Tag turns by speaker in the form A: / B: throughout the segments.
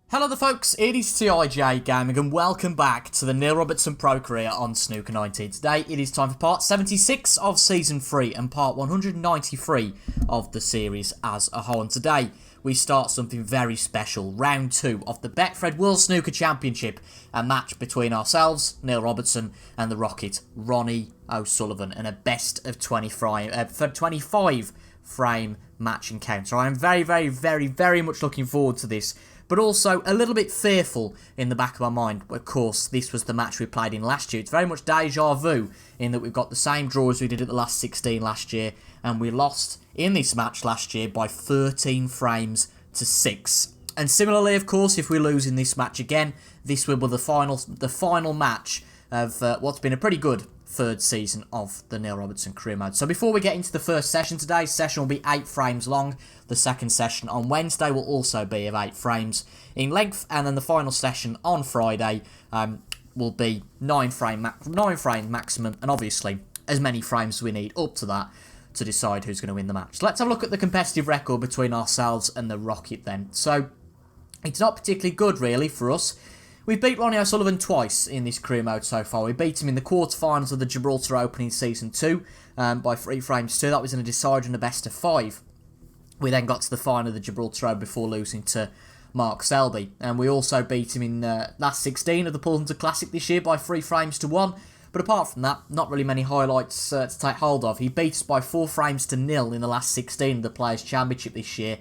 A: Hello there folks, it is TIJ Gaming and welcome back to the Neil Robertson Pro Career on Snooker 19. Today it is time for part 76 of Season 3 and part 193 of the series as a whole. And today we start something very special, round 2 of the Betfred World Snooker Championship, a match between ourselves, Neil Robertson, and the Rocket, Ronnie O'Sullivan, and a best of 25 frame match encounter. I am very much looking forward to this, but also a little bit fearful in the back of my mind. Of course, this was the match we played in last year. It's very much deja vu in that we've got the same draw as we did at the last 16 last year, and we lost in this match last year by 13 frames to 6. And similarly, of course, if we lose in this match again, this will be the final match of what's been a pretty good third season of the Neil Robertson career mode. So before we get into the first session, today's session will be 8 frames long. The second session on Wednesday will also be of 8 frames in length, and then the final session on Friday will be 9 frame maximum, and obviously as many frames as we need up to that to decide who's going to win the match. So let's have a look at the competitive record between ourselves and the Rocket then. So it's not particularly good really for us. We've beat Ronnie O'Sullivan twice in this career mode so far. We beat him in the quarterfinals of the Gibraltar Open in Season 2 by 3 frames to 2. That was in a decider and a best of 5. We then got to the final of the Gibraltar Open before losing to Mark Selby. And we also beat him in last 16 of the Paul Hunter Classic this year by 3 frames to 1. But apart from that, not really many highlights to take hold of. He beat us by 4 frames to 0 in the last 16 of the Players' Championship this year.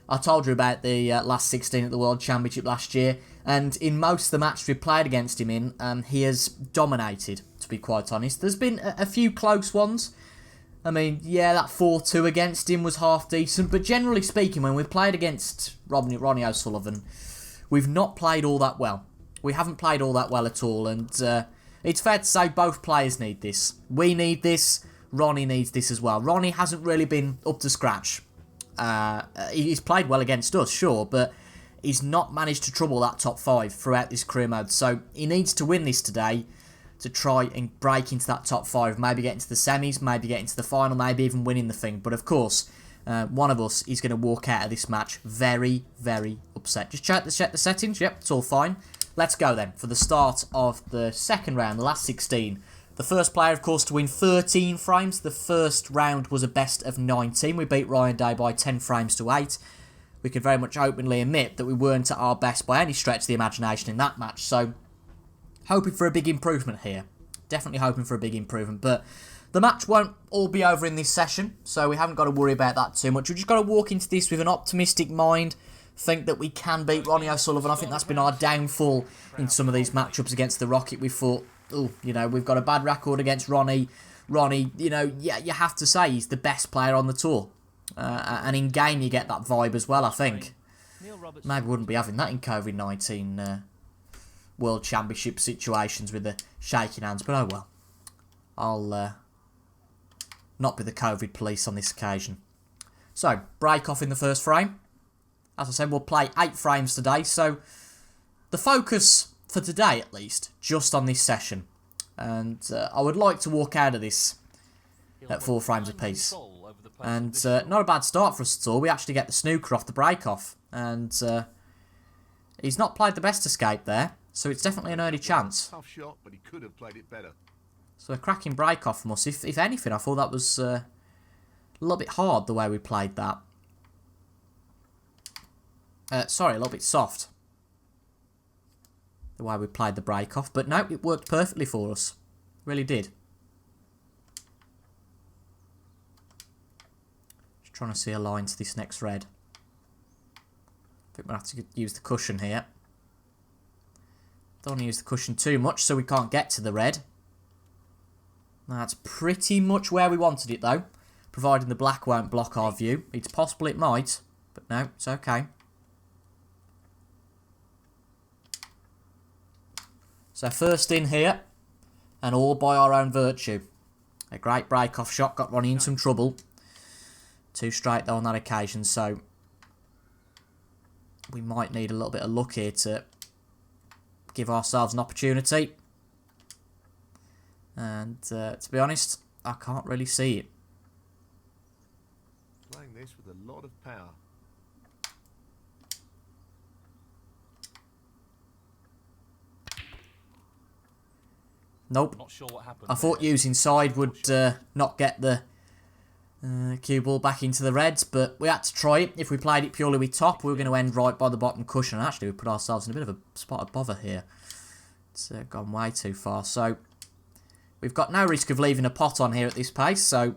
A: I told you about the last 16 at the World Championship last year, and in most of the matches we played against him in, he has dominated, to be quite honest. There's been a few close ones. I mean, yeah, that 4-2 against him was half decent, but generally speaking, when we've played against Ronnie O'Sullivan, we've not played all that well. We haven't played all that well at all, and it's fair to say both players need this. We need this, Ronnie needs this as well. Ronnie hasn't really been up to scratch. He's played well against us, sure, but he's not managed to trouble that top 5 throughout this career mode. So he needs to win this today to try and break into that top 5, maybe get into the semis, maybe get into the final, maybe even winning the thing. But of course, one of us is going to walk out of this match very upset. Just check the settings. Yep, it's all fine. Let's go then for the start of the second round, the last 16. The first player, of course, to win 13 frames. The first round was a best of 19. We beat Ryan Day by 10 frames to 8. We could very much openly admit that we weren't at our best by any stretch of the imagination in that match. So, hoping for a big improvement here. Definitely hoping for a big improvement. But the match won't all be over in this session, so we haven't got to worry about that too much. We've just got to walk into this with an optimistic mind. Think that we can beat Ronnie O'Sullivan. I think that's been our downfall in some of these matchups against the Rocket. We thought, oh, you know, we've got a bad record against Ronnie. Ronnie, you know, yeah, you have to say he's the best player on the tour. And in game you get that vibe as well, I think. Maybe wouldn't be having that in COVID-19 World Championship situations with the shaking hands, but oh well. I'll not be the COVID police on this occasion. So, break off in the first frame. As I said, we'll play 8 frames today, so the focus for today at least, just on this session. And I would like to walk out of this at 4 frames apiece. And not a bad start for us at all. We actually get the snooker off the break-off. And he's not played the best escape there, so it's definitely an early chance.
B: Tough shot, but he could have played it better.
A: So a cracking break-off from us. If anything, I thought that was a little bit hard the way we played that. Sorry, a little bit soft. The way we played the break-off. But no, it worked perfectly for us. Really did. Just trying to see a line to this next red. I think we'll have to use the cushion here. Don't want to use the cushion too much so we can't get to the red. That's pretty much where we wanted it though. Providing the black won't block our view. It's possible it might. But no, it's okay. So first in here, and all by our own virtue. A great break-off shot, got Ronnie in some trouble. 2 straight though on that occasion, so we might need a little bit of luck here to give ourselves an opportunity. And to be honest, I can't really see it.
B: Playing this with a lot of power.
A: Nope.
C: Not sure what happened.
A: I thought using side would not get the cue ball back into the reds, but we had to try it. If we played it purely with top, we were going to end right by the bottom cushion. And actually, we put ourselves in a bit of a spot of bother here. It's gone way too far. So, we've got no risk of leaving a pot on here at this pace, so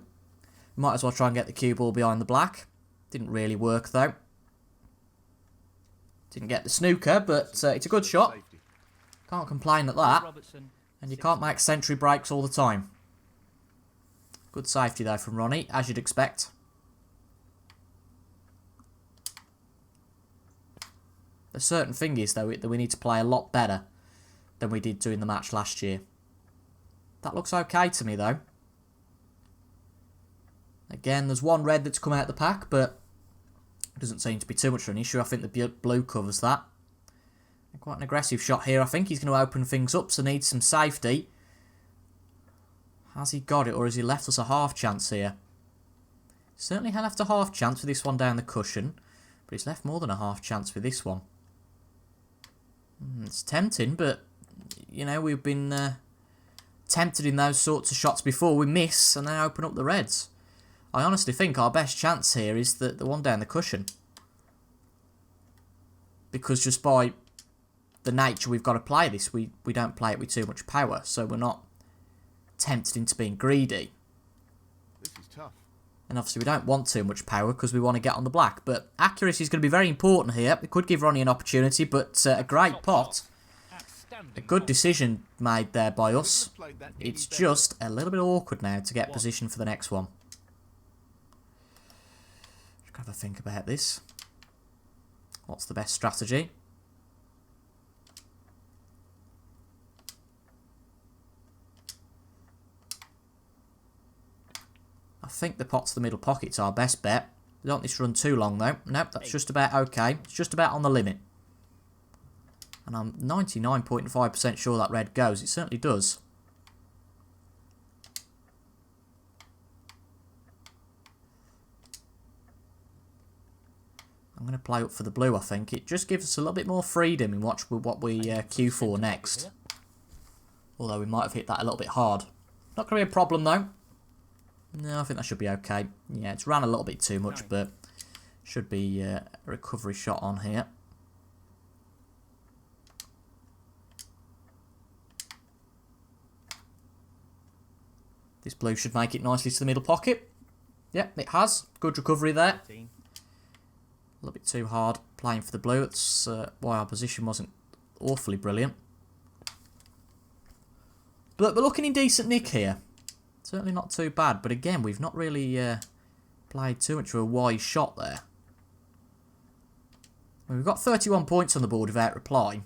A: we might as well try and get the cue ball behind the black. Didn't really work, though. Didn't get the snooker, but it's a good shot. Can't complain at that.
C: Robertson.
A: And you can't make century breaks all the time. Good safety, though, from Ronnie, as you'd expect. There's certain things, though, that we need to play a lot better than we did during the match last year. That looks okay to me, though. Again, there's one red that's come out of the pack, but it doesn't seem to be too much of an issue. I think the blue covers that. Quite an aggressive shot here. I think he's going to open things up, so needs some safety. Has he got it, or has he left us a half chance here? Certainly left a half chance with this one down the cushion, but he's left more than a half chance with this one. It's tempting, but, you know, we've been tempted in those sorts of shots before. We miss, and then open up the reds. I honestly think our best chance here is the one down the cushion. Because just by the nature we've got to play this, we don't play it with too much power, so we're not tempted into being greedy.
B: This is tough.
A: And obviously we don't want too much power because we want to get on the black, but accuracy is going to be very important here. It could give Ronnie an opportunity, but a great pot. A good decision made there by us. It's just a little bit awkward now to get position for the next one. Just have a think about this. What's the best strategy? I think the pot to the middle pocket's our best bet. We don't want this to run too long, though. Nope, that's just about okay. It's just about on the limit. And I'm 99.5% sure that red goes. It certainly does. I'm going to play up for the blue, I think. It just gives us a little bit more freedom in what we queue for next. Although we might have hit that a little bit hard. Not going to be a problem, though. No, I think that should be okay. Yeah, it's ran a little bit too much, but should be a recovery shot on here. This blue should make it nicely to the middle pocket. Yep, it has. Good recovery there. A little bit too hard playing for the blue. That's why our position wasn't awfully brilliant. But we're looking in decent nick here. Certainly not too bad, but again, we've not really played too much of a wise shot there. Well, we've got 31 points on the board without reply,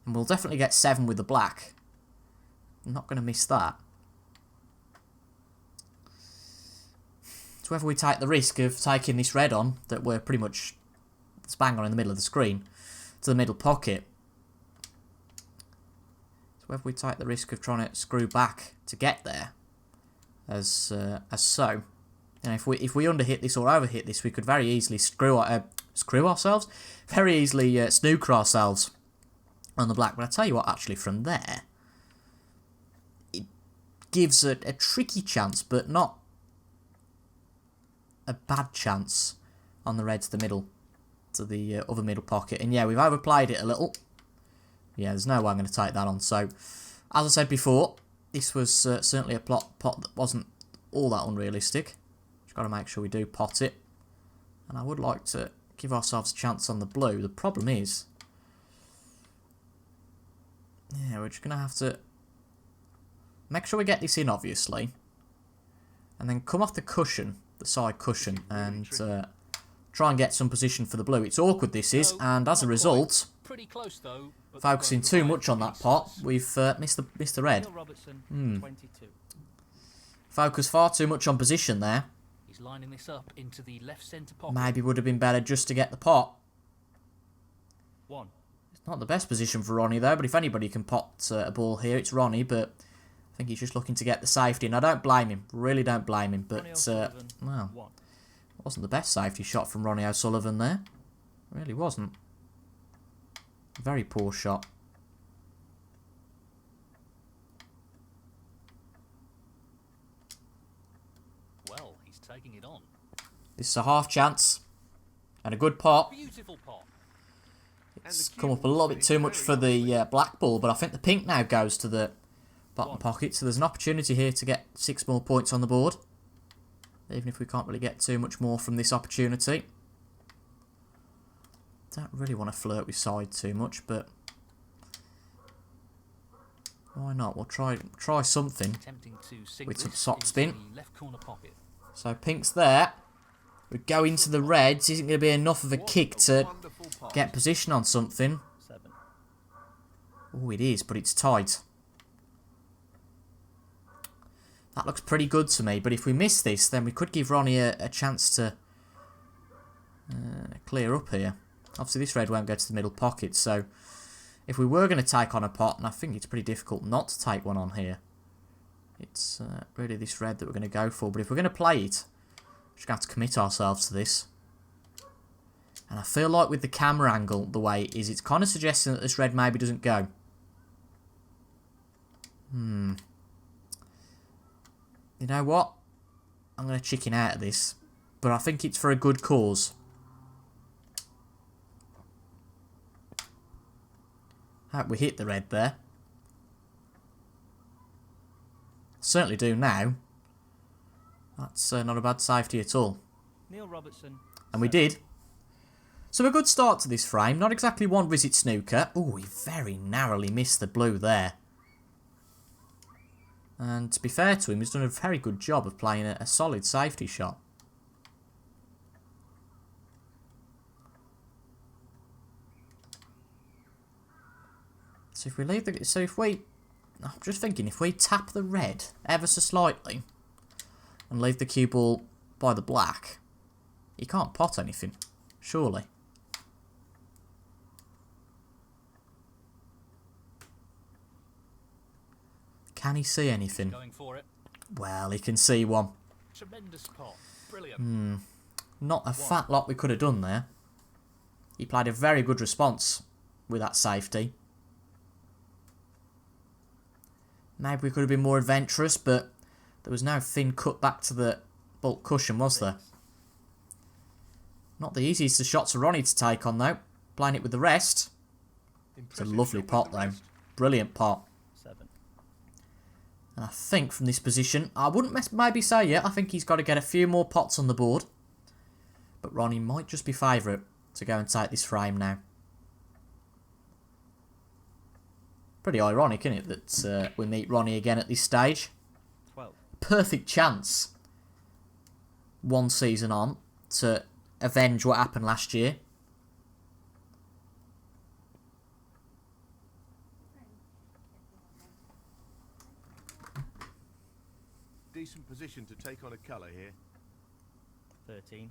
A: and we'll definitely get 7 with the black. I'm not going to miss that. So whether we take the risk of taking this red on, that we're pretty much bang on in the middle of the screen, to the middle pocket. So whether we take the risk of trying to screw back to get there, as so. And if we underhit this or overhit this, we could very easily screw ourselves, very easily snooker ourselves on the black. But I tell you what, actually, from there, it gives a tricky chance, but not a bad chance on the red to the middle, to the other middle pocket. And yeah, we've overplayed it a little. Yeah, there's no way I'm going to take that on. So, as I said before, this was certainly a pot that wasn't all that unrealistic. Just got to make sure we do pot it. And I would like to give ourselves a chance on the blue. The problem is, yeah, we're just going to have to make sure we get this in, obviously. And then come off the cushion, the side cushion, and try and get some position for the blue. It's awkward, this is, and as a result,
C: pretty close, though,
A: focusing too much on that pot, we've missed the red.
C: Robertson, 22.
A: Focus far too much on position there.
C: He's lining this up into the left centre pocket.
A: Maybe would have been better just to get the pot.
C: 1.
A: It's not the best position for Ronnie, though, but if anybody can pot a ball here, it's Ronnie, but I think he's just looking to get the safety, and I don't blame him. Really don't blame him, but, well, it wasn't the best safety shot from Ronnie O'Sullivan there. It really wasn't. Very poor shot. This is a half chance. And a good pot.
C: Beautiful pot.
A: It's come up a little bit too much for the black ball, but I think the pink now goes to the bottom pocket. So there's an opportunity here to get 6 more points on the board. Even if we can't really get too much more from this opportunity. Don't really want to flirt with side too much, but why not? We'll try something with some sock spin.
C: Left corner pocket.
A: So pink's there. We go into the reds. Isn't going to be enough of a kick to get position on something.
C: 7.
A: Oh, it is, but it's tight. That looks pretty good to me, but if we miss this, then we could give Ronnie a chance to clear up here. Obviously, this red won't go to the middle pocket, so if we were going to take on a pot, and I think it's pretty difficult not to take one on here, it's really this red that we're going to go for. But if we're going to play it, we're just going to have to commit ourselves to this. And I feel like with the camera angle, the way it is, it's kind of suggesting that this red maybe doesn't go. You know what? I'm going to chicken out of this. But I think it's for a good cause. Hope we hit the red there. Certainly do now. That's not a bad safety at all.
C: Neil Robertson.
A: And we did. So a good start to this frame. Not exactly one visit snooker. Oh, he very narrowly missed the blue there. And to be fair to him, he's done a very good job of playing a solid safety shot. So if we leave the... I'm just thinking, if we tap the red ever so slightly and leave the cue ball by the black, he can't pot anything, surely. Can he see anything?
C: Going for it.
A: Well, he can see one.
C: Tremendous pot. Brilliant.
A: Not a fat lot we could have done there. He played a very good response with that safety. Maybe we could have been more adventurous, but there was no thin cut back to the bulk cushion, was there? Not the easiest of shots for Ronnie to take on, though. Playing it with the rest. It's a lovely pot, though. Brilliant pot.
C: 7.
A: And I think from this position, I wouldn't maybe say yet, I think he's got to get a few more pots on the board. But Ronnie might just be favourite to go and take this frame now. Pretty ironic, isn't it, that we meet Ronnie again at this stage.
C: 12.
A: Perfect chance, one season on, to avenge what happened last year.
B: Decent position to take on a colour here.
C: 13.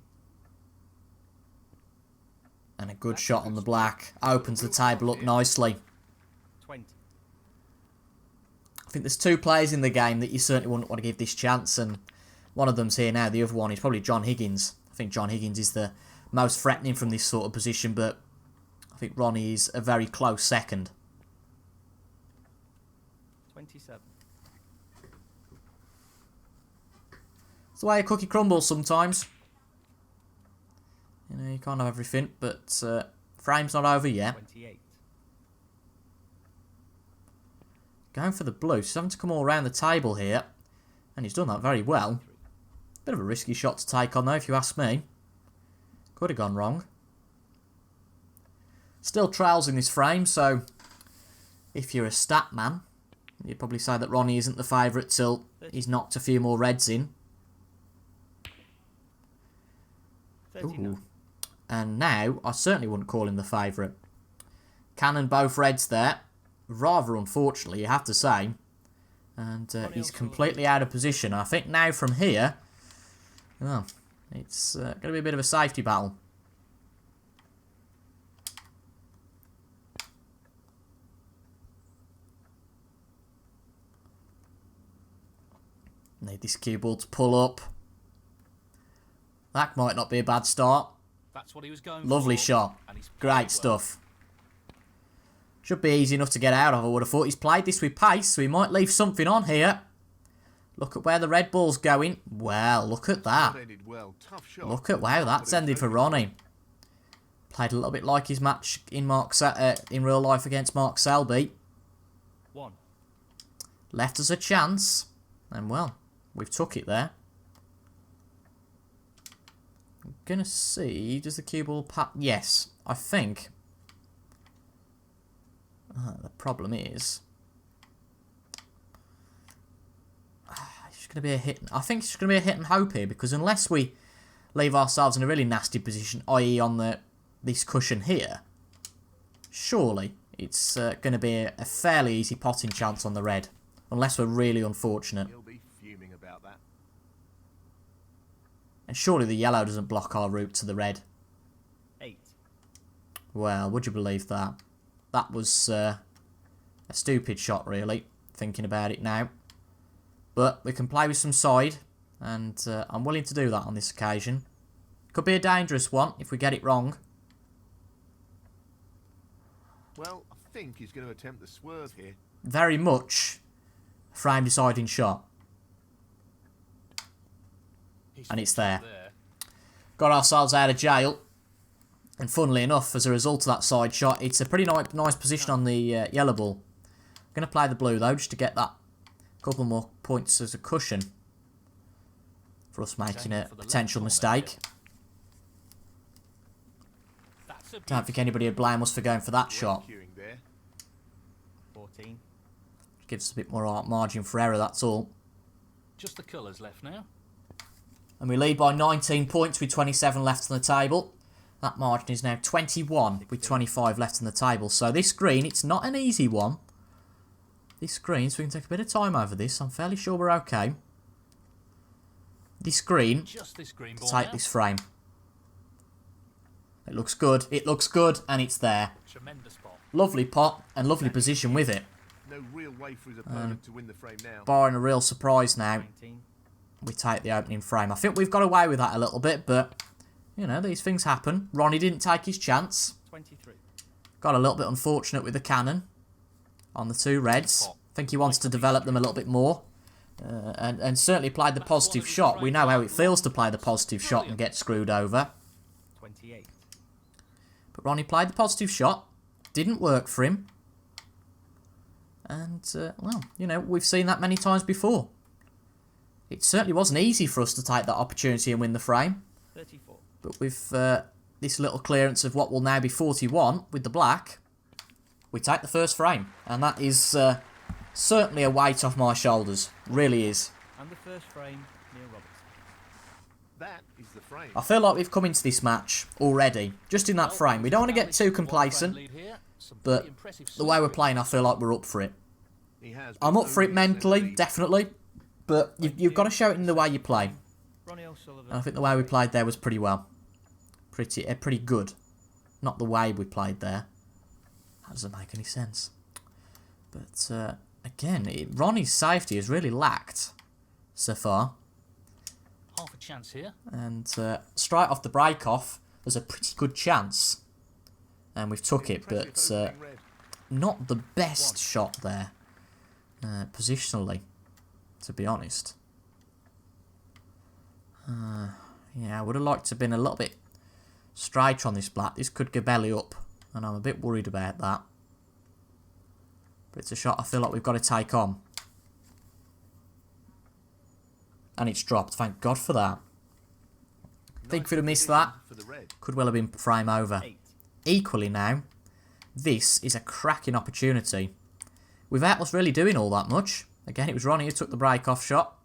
A: And a good shot on the black. Opens the table up nicely.
C: 20.
A: I think there's 2 players in the game that you certainly wouldn't want to give this chance, and one of them's here now. The other one is probably John Higgins. I think John Higgins is the most threatening from this sort of position, but I think Ronnie is a very close second.
C: 27.
A: It's the way a cookie crumbles sometimes. You know, you can't have everything, but frame's not over yet.
C: 28.
A: Going for the blue. He's having to come all around the table here. And he's done that very well. Bit of a risky shot to take on though, if you ask me. Could have gone wrong. Still trails in this frame, so if you're a stat man, you'd probably say that Ronnie isn't the favourite till he's knocked a few more reds in.
C: 39.
A: Ooh. And now, I certainly wouldn't call him the favourite. Cannon both reds there. Rather unfortunately, you have to say. And he's completely out of position. I think now from here, well, it's going to be a bit of a safety battle. Need this cue ball to pull up. That might not be a bad start.
C: That's what he was going
A: Lovely
C: for.
A: shot.
C: And he's played
A: Great
C: well.
A: stuff. Should be easy enough to get out of. I would have thought he's played this with pace, so he might leave something on here. Look at where the red ball's going. Well, look at that.
B: That ended well. Tough shot.
A: Look at, wow, that's ended for Ronnie. Played a little bit like his match in in real life against Mark Selby.
C: 1.
A: Left us a chance. And, well, we've took it there. I'm going to see, does the cue ball pat? Yes, I think. The problem is, it's going to be a hit. I think it's going to be a hit and hope here, because unless we leave ourselves in a really nasty position, i.e. on this cushion here, surely it's going to be a fairly easy potting chance on the red, unless we're really unfortunate.
B: He'll be fuming about that.
A: And surely the yellow doesn't block our route to the red.
C: 8.
A: Well, would you believe that? That was a stupid shot, really, thinking about it now. But we can play with some side, and I'm willing to do that on this occasion. Could be a dangerous one if we get it wrong.
B: Well, I think he's going to attempt the swerve here.
A: Very much a frame deciding shot. And it's there. Got ourselves out of jail. And funnily enough, as a result of that side shot, it's a pretty nice position on the yellow ball. I'm going to play the blue, though, just to get that couple more points as a cushion for us making a potential mistake. Don't think anybody would blame us for going for that shot.
C: 14.
A: Gives us a bit more margin for error, that's all.
C: Just the colours left now.
A: And we lead by 19 points with 27 left on the table. That margin is now 21 with 25 left on the table. So this green, it's not an easy one. This green, so we can take a bit of time over this. I'm fairly sure we're okay. This green,
C: Just this green
A: to
C: ball
A: take
C: now.
A: this frame. It looks good, and it's there.
C: Tremendous spot.
A: Lovely pot and lovely position with it.
B: No real way for his opponent to win the frame now.
A: Barring a real surprise now,
C: 19.
A: we take the opening frame. I think we've got away with that a little bit, but, you know, these things happen. Ronnie didn't take his chance.
C: 23.
A: Got a little bit unfortunate with the cannon on the two reds. I think he wants to develop them a little bit more. And certainly played the positive shot. We know how it feels to play the positive shot and get screwed over.
C: 28.
A: But Ronnie played the positive shot. Didn't work for him. And, well, you know, we've seen that many times before. It certainly wasn't easy for us to take that opportunity and win the frame.
C: 34.
A: But with this little clearance of what will now be 41 with the black, we take the first frame. And that is certainly a weight off my shoulders. Really is.
C: And the first frame, Neil Robertson.
B: That is the frame.
A: I feel like we've come into this match already, just in that frame. We don't want to get too complacent, but the way we're playing, I feel like we're up for it.
B: He has
A: I'm up for it mentally,
B: definitely.
A: definitely, but you've got to show it in the way you play.
C: Ronnie O'Sullivan.
A: And I think the way we played there was pretty well. Pretty good. Not the way we played there. That doesn't make any sense. But, again, Ronnie's safety has really lacked so far.
C: Half a chance here.
A: And straight off the break-off, there's a pretty good chance. And we've took it, but
B: Impressive opening red.
A: not the best shot there, positionally, to be honest. Yeah, I would have liked to have been a little bit straighter on this black. This could go belly up, and I'm a bit worried about that. But it's a shot I feel like we've got to take on. And it's dropped, thank God for that. I think if we'd have missed that,
B: For the red.
A: could well have been frame over.
C: 8.
A: Equally now, this is a cracking opportunity. Without us really doing all that much. Again, it was Ronnie who took the break-off shot.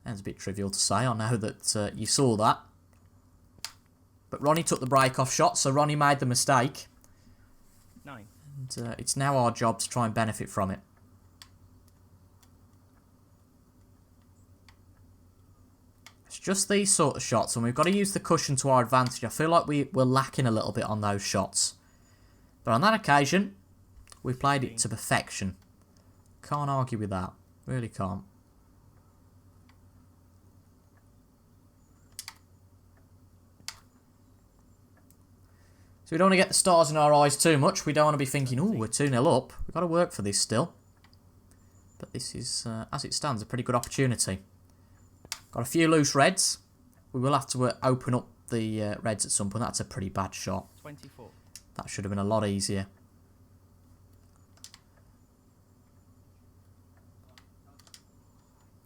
A: That's a bit trivial to say, I know that you saw that. But Ronnie took the break-off shot, so Ronnie made the mistake.
C: 9.
A: And it's now our job to try and benefit from it. It's just these sort of shots, and we've got to use the cushion to our advantage. I feel like we're lacking a little bit on those shots. But on that occasion, we played it to perfection. Can't argue with that. Really can't. So we don't want to get the stars in our eyes too much. We don't want to be thinking, oh, we're 2-0 up. We've got to work for this still. But this is, as it stands, a pretty good opportunity. Got a few loose reds. We will have to open up the reds at some point. That's a pretty bad shot.
C: 24.
A: That should have been a lot easier.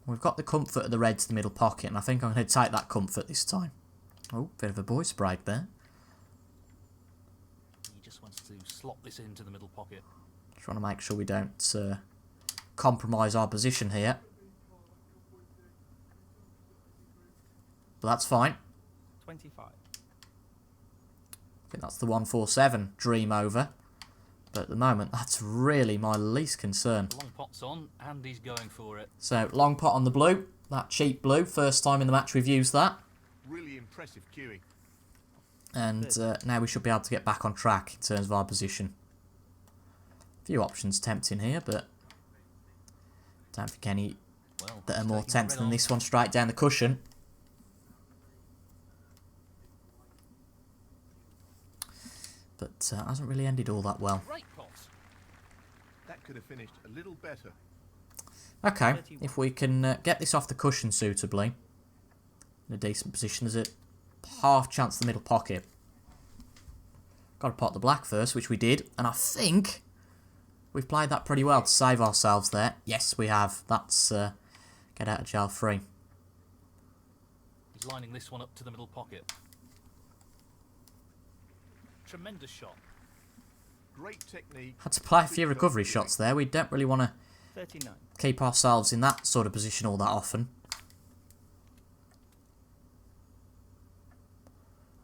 A: We've got the comfort of the reds in the middle pocket, and I think I'm going to take that comfort this time. Oh, bit of a boy's brag there.
C: He just wants to slot this into the middle pocket.
A: Trying to make sure we don't compromise our position here. But that's fine.
C: 25.
A: I think that's the 147 dream over. But at the moment, that's really my least concern.
C: Long pot's on, and he's going for it.
A: So, long pot on the blue. That cheap blue. First time in the match we've used that.
B: Really impressive cueing.
A: And now we should be able to get back on track in terms of our position. A few options tempting here, but don't think any that are more tempting than this one straight down the cushion. But hasn't really ended all that well.
C: Great pot.
B: That could have finished a little better.
A: Okay, if we can get this off the cushion suitably, in a decent position, there's a half chance the middle pocket. Got to pot the black first, which we did, and I think we've played that pretty well to save ourselves there. Yes, we have. That's get out of jail free.
C: He's lining this one up to the middle pocket. Tremendous shot.
B: Great technique.
A: Had to play a few recovery shots there. We don't really want to
C: 39.
A: keep ourselves in that sort of position all that often.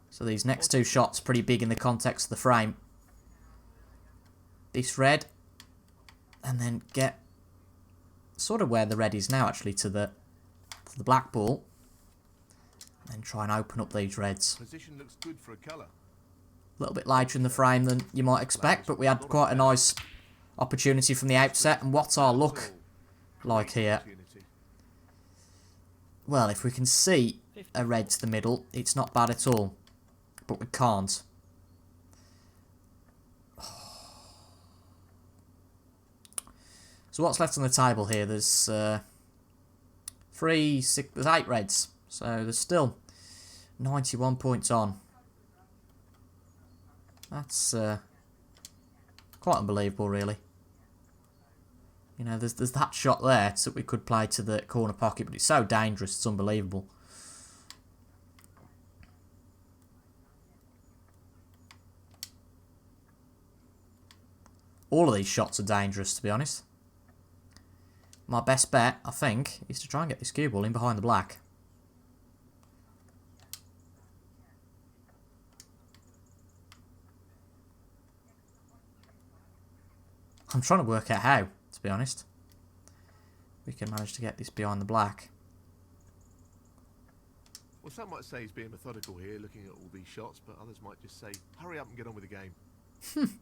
A: So these next two shots are pretty big in the context of the frame. This red, and then get sort of where the red is now actually to the black ball. And then try and open up these reds.
B: Position looks good for a colour.
A: A little bit later in the frame than you might expect, but we had quite a nice opportunity from the outset. And what's our luck like here? Well, if we can see a red to the middle, it's not bad at all. But we can't. So what's left on the table here? There's there's 8 reds. So there's still 91 points on. That's quite unbelievable, really. You know, there's that shot there that we could play to the corner pocket, but it's so dangerous, it's unbelievable. All of these shots are dangerous, to be honest. My best bet, I think, is to try and get this cue ball in behind the black. I'm trying to work out how, to be honest. We can manage to get this behind the black.
B: Well, some might say he's being methodical here, looking at all these shots, but others might just say, hurry up and get on with the game.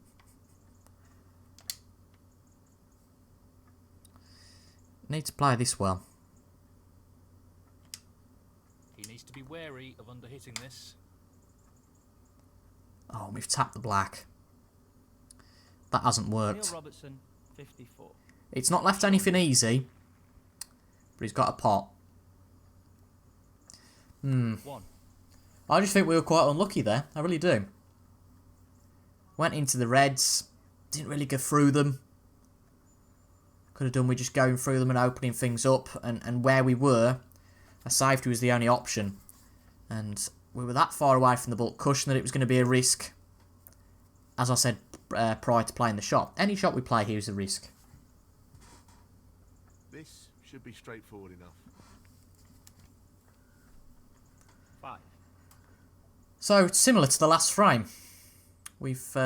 A: Need to play this well.
C: He needs to be wary of underhitting this.
A: Oh, we've tapped the black. That hasn't worked.
C: Robertson, 54.
A: It's not left anything easy, but he's got a pot.
C: One.
A: I just think we were quite unlucky there. I really do. Went into the reds, didn't really go through them. Could have done with just going through them and opening things up, and where we were, a safety was the only option. And we were that far away from the bulk cushion that it was going to be a risk. As I said prior to playing the shot, any shot we play here is a risk.
B: This should be straightforward enough.
C: 5.
A: So, similar to the last frame, we've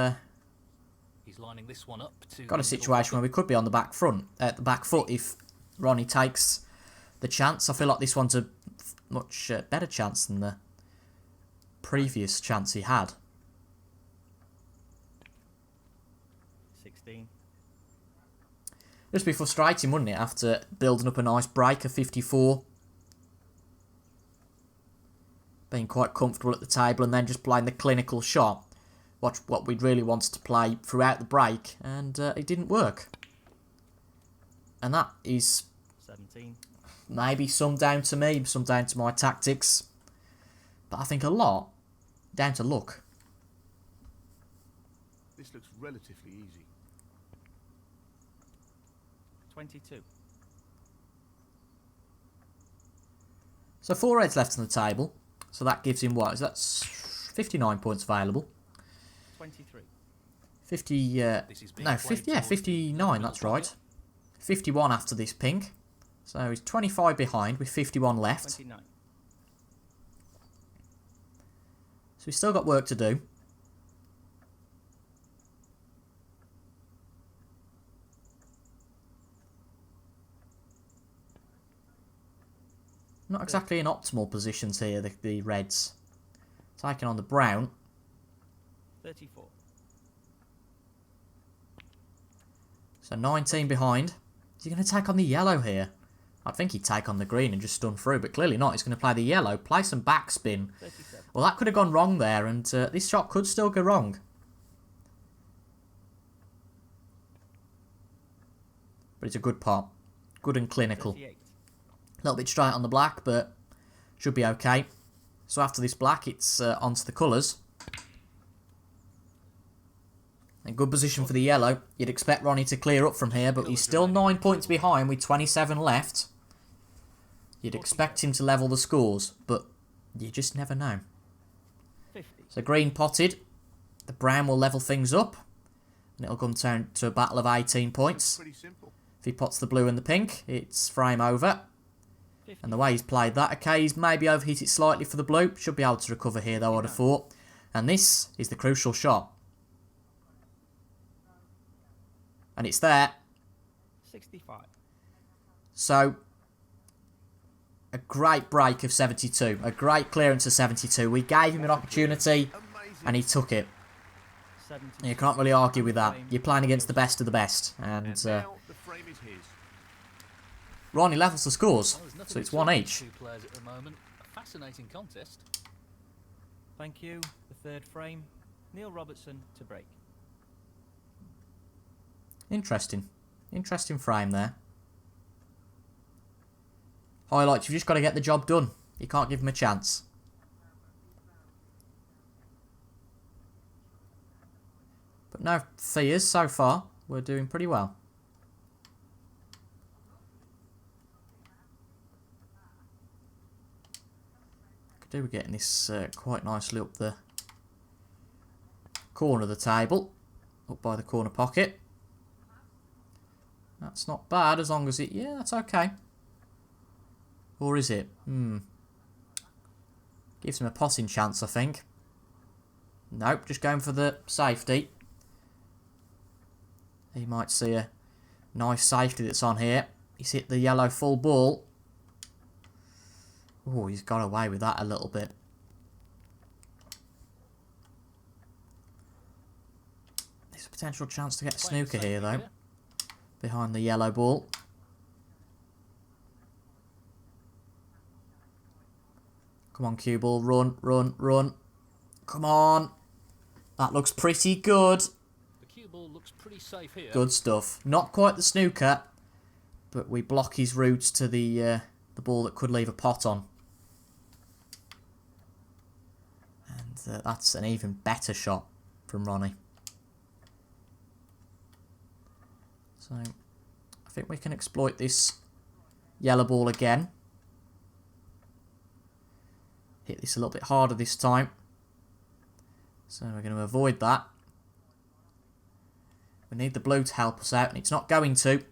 C: He's lining this one up to
A: got a situation where we could be on the back foot if Ronnie takes the chance. I feel like this one's a much better chance than the previous chance he had.
C: 16.
A: Just be frustrating, wouldn't it, after building up a nice break of 54. Being quite comfortable at the table and then just playing the clinical shot. What we'd really wanted to play throughout the break, and it didn't work. And that is
C: 17.
A: maybe some down to me, some down to my tactics. But I think a lot down to luck.
B: This looks relatively easy.
C: 22.
A: So 4 reds left on the table. So that gives him what? That's 59 points available.
C: 23.
A: 50, no, 50, yeah, 59, that's right. 51 after this pink. So he's 25 behind with 51 left.
C: 29.
A: So we've still got work to do. Not exactly in optimal positions here, the reds. Taking on the brown.
C: 34.
A: So 19 behind. Is he going to take on the yellow here? I'd think he'd take on the green and just stun through, but clearly not. He's going to play the yellow, play some backspin.
C: 37.
A: Well, that could have gone wrong there, and this shot could still go wrong. But it's a good pot. Good and clinical.
C: 38.
A: A little bit straight on the black, but should be okay. So after this black, it's onto the colours. A good position for the yellow. You'd expect Ronnie to clear up from here, but he's still 9 points behind with 27 left. You'd expect him to level the scores, but you just never know.
C: 50.
A: So green potted. The brown will level things up. And it'll come down to a battle of 18 points.
B: Pretty simple.
A: If he pots the blue and the pink, it's frame over.
C: 50.
A: And the way he's played that, okay, he's maybe overhit it slightly for the blue. Should be able to recover here, though, I'd have thought. And this is the crucial shot. And it's there.
C: 65.
A: So, a great break of 72. A great clearance of 72. We gave him an opportunity, and he took it.
C: 70.
A: You can't really argue with that. You're playing against the best of the best. And
B: Now the frame is his.
A: Ronnie levels the scores.
C: Well, there's nothing
A: So it's
C: between
A: 1
C: these
A: each.
C: two players at the moment. A fascinating contest. Thank you. The third frame. Neil Robertson to break.
A: Interesting. Interesting frame there. Highlights, you've just got to get the job done. You can't give him a chance. But no fears so far. We're doing pretty well. Could do with getting this quite nicely up the corner of the table. Up by the corner pocket. That's not bad as long as it... Yeah, that's okay. Or is it? Gives him a potting chance, I think. Nope, just going for the safety. He might see a nice safety that's on here. He's hit the yellow full ball. Oh, he's got away with that a little bit. There's a potential chance to get Snooker here, though. Behind the yellow ball. Come on, cue ball. Run, run, run. Come on. That looks pretty good.
C: The cue ball looks pretty safe here.
A: Good stuff. Not quite the Snooker, but we block his routes to the ball that could leave a pot on. And that's an even better shot from Ronnie. So, I think we can exploit this yellow ball again. Hit this a little bit harder this time. So we're going to avoid that. We need the blue to help us out, and it's not going to.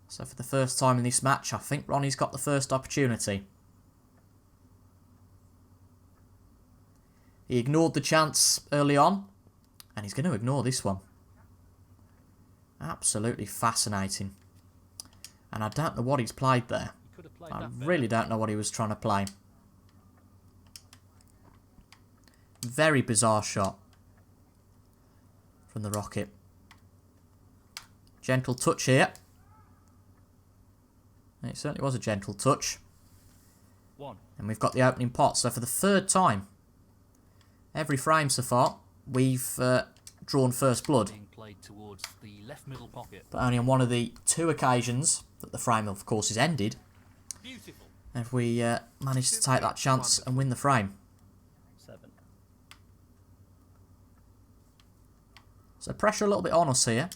A: So for the first time in this match, I think Ronnie's got the first opportunity. He ignored the chance early on, and he's going to ignore this one. Absolutely fascinating. And I don't know what he's played there. I really don't know what he was trying to play. Very bizarre shot from the Rocket. Gentle touch here. It certainly was a gentle touch.
C: 1.
A: And we've got the opening pot. So for the third time, every frame so far, we've drawn first blood.
C: wide towards the left middle pocket.
A: But only on one of the 2 occasions that the frame, of course, is ended
C: Beautiful.
A: have we managed to take that chance and win the frame.
C: 7.
A: So pressure a little bit on us here.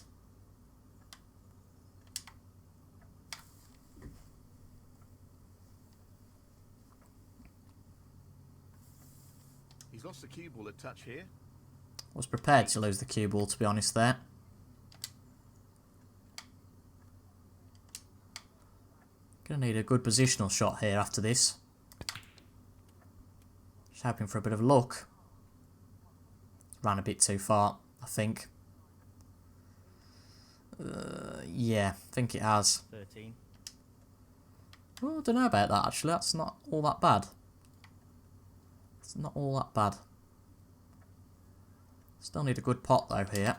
B: He's lost the cue ball a touch here.
A: Was prepared to lose the cue ball, to be honest, there. Going to need a good positional shot here after this. Just hoping for a bit of luck. Ran a bit too far, I think. Yeah, I think it has.
C: 13.
A: Oh, I don't know about that, actually. That's not all that bad. It's not all that bad. Still need a good pot, though, here.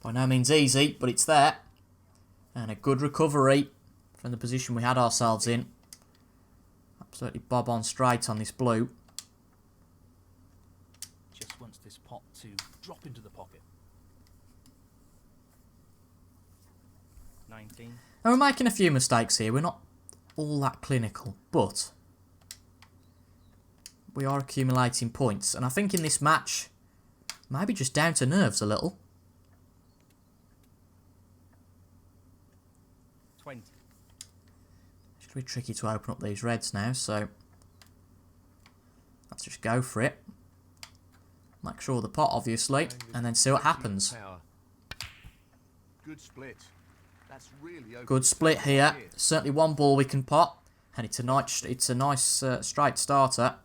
A: By no means easy, but it's there. And a good recovery from the position we had ourselves in. Absolutely bob on straight on this blue.
C: Just wants this pot to drop into the pocket. 19.
A: And we're making a few mistakes here. We're not all that clinical, but we are accumulating points. And I think in this match, maybe just down to nerves a little.
C: 20.
A: It's going to be tricky to open up these reds now, so let's just go for it. Make sure the pot, obviously, and then see what happens.
B: Good split. That's really
A: Good split here. Certainly one ball we can pot, and it's a nice straight starter.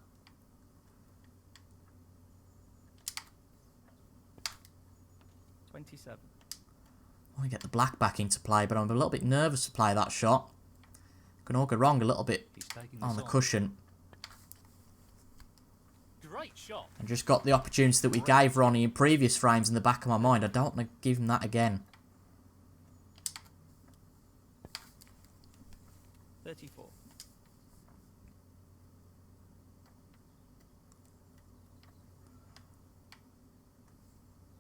C: 27.
A: I want to get the black back into play, but I'm a little bit nervous to play that shot. Can all go wrong a little bit
C: He's taking
A: on
C: this
A: the cushion.
C: Great shot.
A: And just got the opportunity that we gave Ronnie in previous frames in the back of my mind. I don't want to give him that again.
C: 34.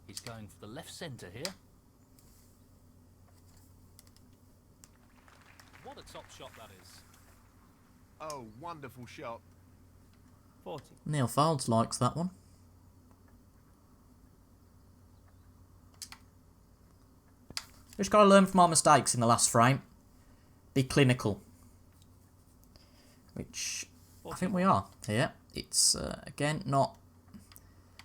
C: He's going for the left centre here. What a top shot that is.
B: Oh, wonderful shot.
C: 40.
A: Neil Folds likes that one. Just got to learn from our mistakes in the last frame. Be clinical. Which I think we are here. It's, again, not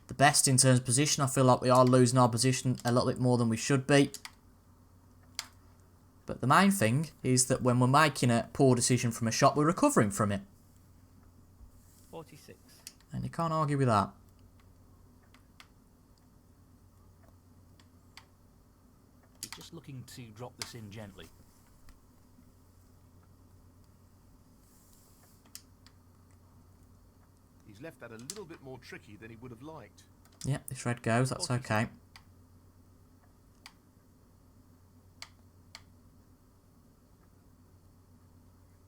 A: the best in terms of position. I feel like we are losing our position a little bit more than we should be. But the main thing is that when we're making a poor decision from a shot, we're recovering from it.
C: 46.
A: And you can't argue with that.
C: He's just looking to drop this in gently.
B: He's left that a little bit more tricky than he would have liked.
A: Yeah, this red goes. That's okay.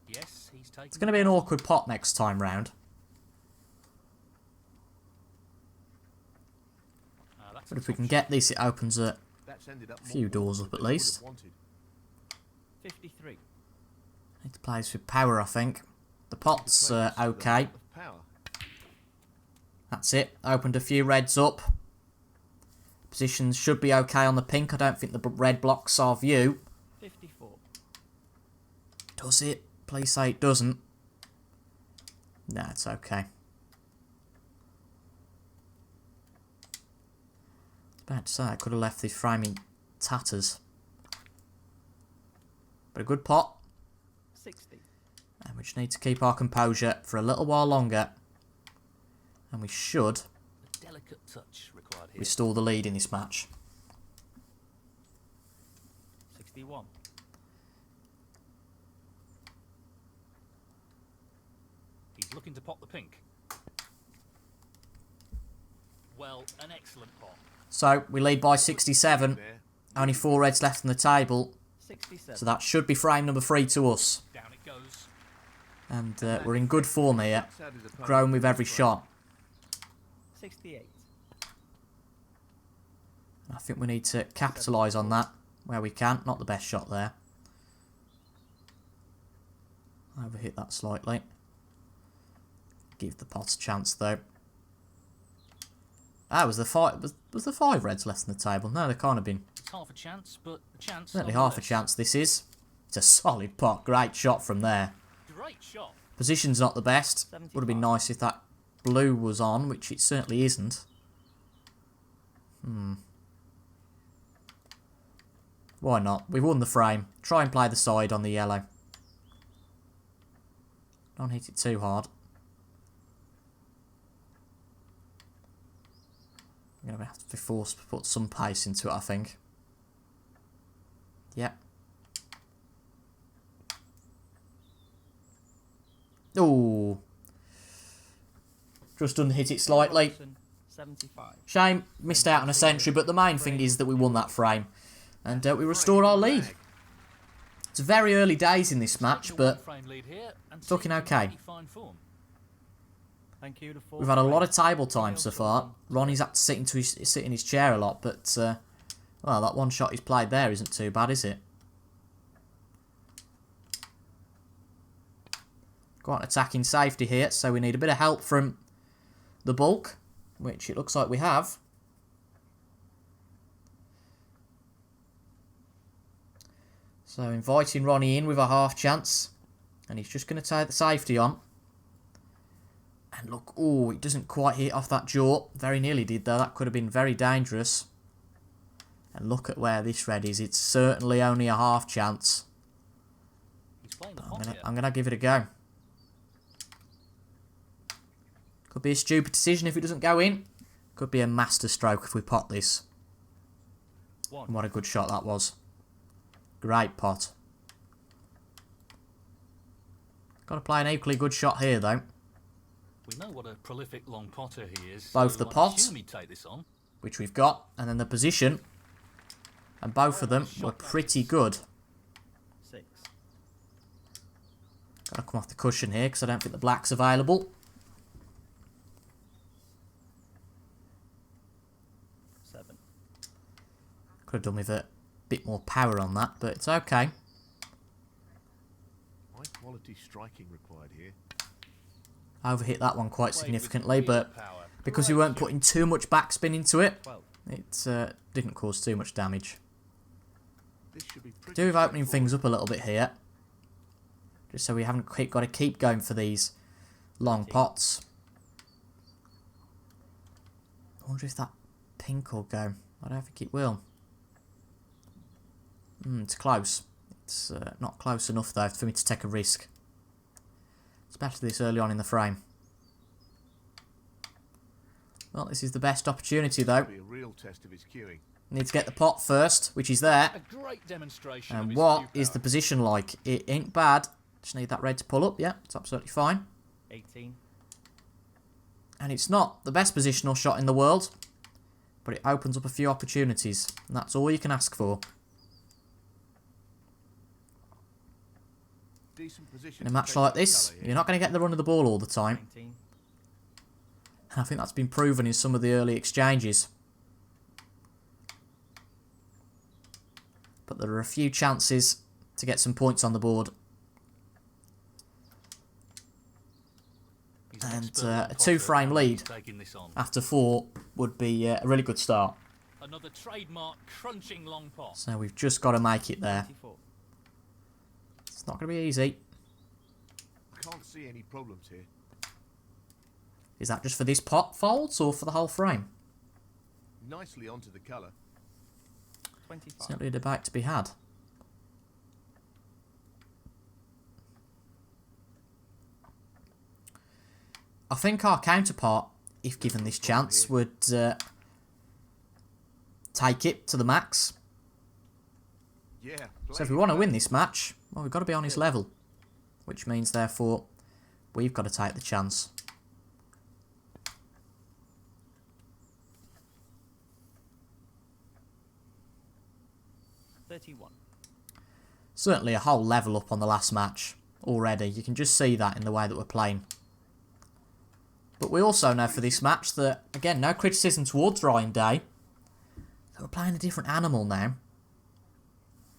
C: Yes, he's taking.
A: It's going to be an awkward pot next time round. But if we can get this, it opens a few doors up at least.
C: 53.
A: Need to play this with power, I think. The pot's okay. That's it. Opened a few reds up. Positions should be okay on the pink. I don't think the red blocks our view.
C: 54.
A: Does it? Please say it doesn't. Nah, it's okay. I was about to say I could have left this frame in tatters. But a good pot.
C: 60.
A: And we just need to keep our composure for a little while longer. And we should
C: A delicate touch required here.
A: restore the lead in this match.
C: 61. He's looking to pop the pink. Well, an excellent pot.
A: So, we lead by 67. Only 4 reds left on the table.
C: 67.
A: So that should be frame number 3 to us.
C: Down it goes.
A: And we're in good form here. Growing with every shot.
C: 68.
A: I think we need to capitalise on that where we can. Not the best shot there. Overhit that slightly. Give the pot a chance though. Ah, was the five reds left on the table? No, there can't have been.
C: It's half a chance, but a chance.
A: Certainly half a chance this is. It's a solid pot. Great shot from there.
C: Great shot.
A: Position's not the best.
C: 75.
A: Would have been nice if that blue was on, which it certainly isn't. Why not? We've won the frame. Try and play the side on the yellow. Don't hit it too hard. I'm going to have to be forced to put some pace into it, I think. Yep. Ooh. Just unhit it slightly.
C: Robertson, 75.
A: Shame, missed out on a century, but the main thing is that we won that frame. And we restored our lead. It's very early days in this match, but it's looking okay.
C: Thank you.
A: We've had a lot of table time so far. Ronnie's had to sit in his chair a lot, but well, that one shot he's played there isn't too bad, is it? Got an attacking safety here, so we need a bit of help from the bulk, which it looks like we have. So inviting Ronnie in with a half chance, and he's just going to take the safety on. And look, oh, it doesn't quite hit off that jaw. Very nearly did though. That could have been very dangerous. And look at where this red is. It's certainly only a half chance. I'm gonna give it a go. Could be a stupid decision if it doesn't go in. Could be a master stroke if we pot this. And what a good shot that was. Great pot. Got to play an equally good shot here though.
C: We know what a prolific long potter he is.
A: Both
C: so
A: the pot,
C: take this on.
A: which we've got, and then the position. And both of them were pretty good.
C: 6.
A: Got to come off the cushion here because I don't think the black's available.
C: 7.
A: Could have done with a bit more power on that, but it's okay.
B: High quality striking required here.
A: Overhit that one quite significantly, but because we weren't putting too much backspin into it, it didn't cause too much damage. Do with opening things up a little bit here, just so we haven't got to keep going for these long pots. I wonder if that pink will go. I don't think it will. It's close. It's not close enough though for me to take a risk. Especially this early on in the frame. Well, this is the best opportunity though.
B: Be a real test of his cueing.
A: Need to get the pot first, which is there.
C: A great demonstration.
A: And what is the position like? It ain't bad. Just need that red to pull up. Yeah, it's absolutely fine.
C: 18.
A: And it's not the best positional shot in the world, but it opens up a few opportunities. And that's all you can ask for. In a match like this, you're not going to get the run of the ball all the time.
C: 19.
A: And I think that's been proven in some of the early exchanges. But there are a few chances to get some points on the board. And a 2-frame lead after 4 would be a really good start.
C: Another trademark crunching long pot.
A: So we've just got to make it there.
C: 24.
A: It's not going to be easy.
B: I can't see any problems here.
A: Is that just for this pot folds or for the whole frame?
B: Nicely onto the colour.
C: 25.
A: Certainly a debate to be had. I think our counterpart, if given this chance, would take it to the max.
B: Yeah.
A: So if we want to win this match, well, we've got to be on his level. Which means, therefore, we've got to take the chance. Certainly a whole level up on the last match already. You can just see that in the way that we're playing. But we also know for this match that, again, no criticism towards Ryan Day. We're playing a different animal now.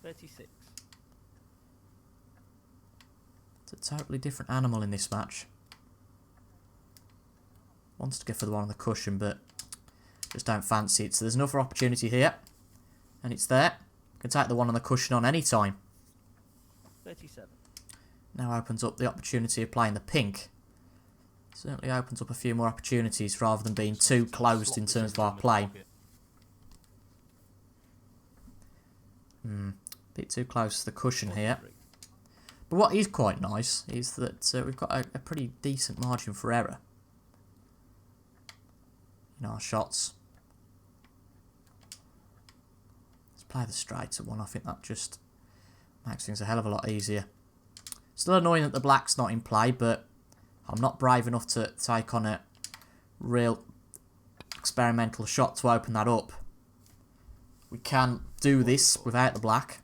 C: 36.
A: It's a totally different animal in this match. Wants to go for the one on the cushion, but just don't fancy it. So there's another opportunity here. And it's there. Can take the one on the cushion on any time.
C: 37.
A: Now opens up the opportunity of playing the pink. Certainly opens up a few more opportunities rather than being too closed in terms of our play. Bit too close to the cushion here. But what is quite nice is that we've got a pretty decent margin for error in our shots. Let's play the straight at one. I think that just makes things a hell of a lot easier. Still annoying that the black's not in play, but I'm not brave enough to take on a real experimental shot to open that up. We can do this without the black.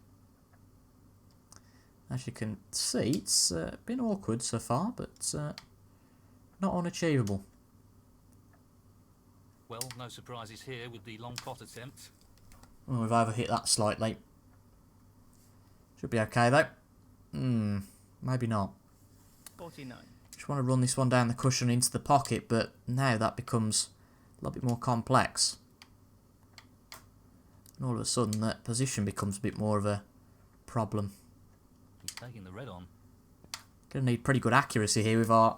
A: As you can see, it's been awkward so far, but not unachievable.
C: Well, no surprises here with the long pot attempt.
A: Oh, we've overhit that slightly. Should be okay though. Maybe not.
C: 49.
A: Just want to run this one down the cushion into the pocket, but now that becomes a little bit more complex. And all of a sudden, that position becomes a bit more of a problem.
C: He's taking the red on.
A: Going to need pretty good accuracy here with our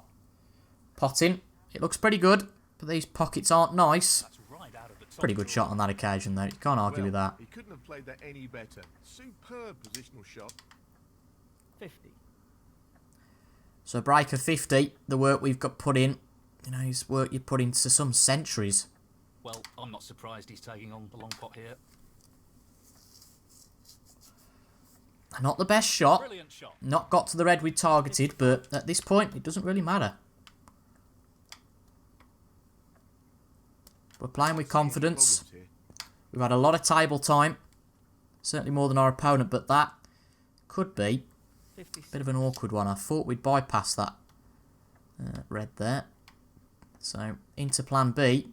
A: potting. It looks pretty good, but these pockets aren't nice.
C: That's right out of the top
A: Pretty good shot on that occasion, though. You can't argue with that.
B: He couldn't have played that any better. Superb positional shot.
C: 50.
A: So break of 50, the work we've got put in, you know, is work you put into some centuries.
C: Well, I'm not surprised he's taking on the long pot here.
A: Not the best shot.
C: Brilliant shot.
A: Not got to the red we targeted, but at this point, it doesn't really matter. We're playing with confidence. We've had a lot of table time. Certainly more than our opponent, but that could be a bit of an awkward one. I thought we'd bypass that red there. So, into plan B.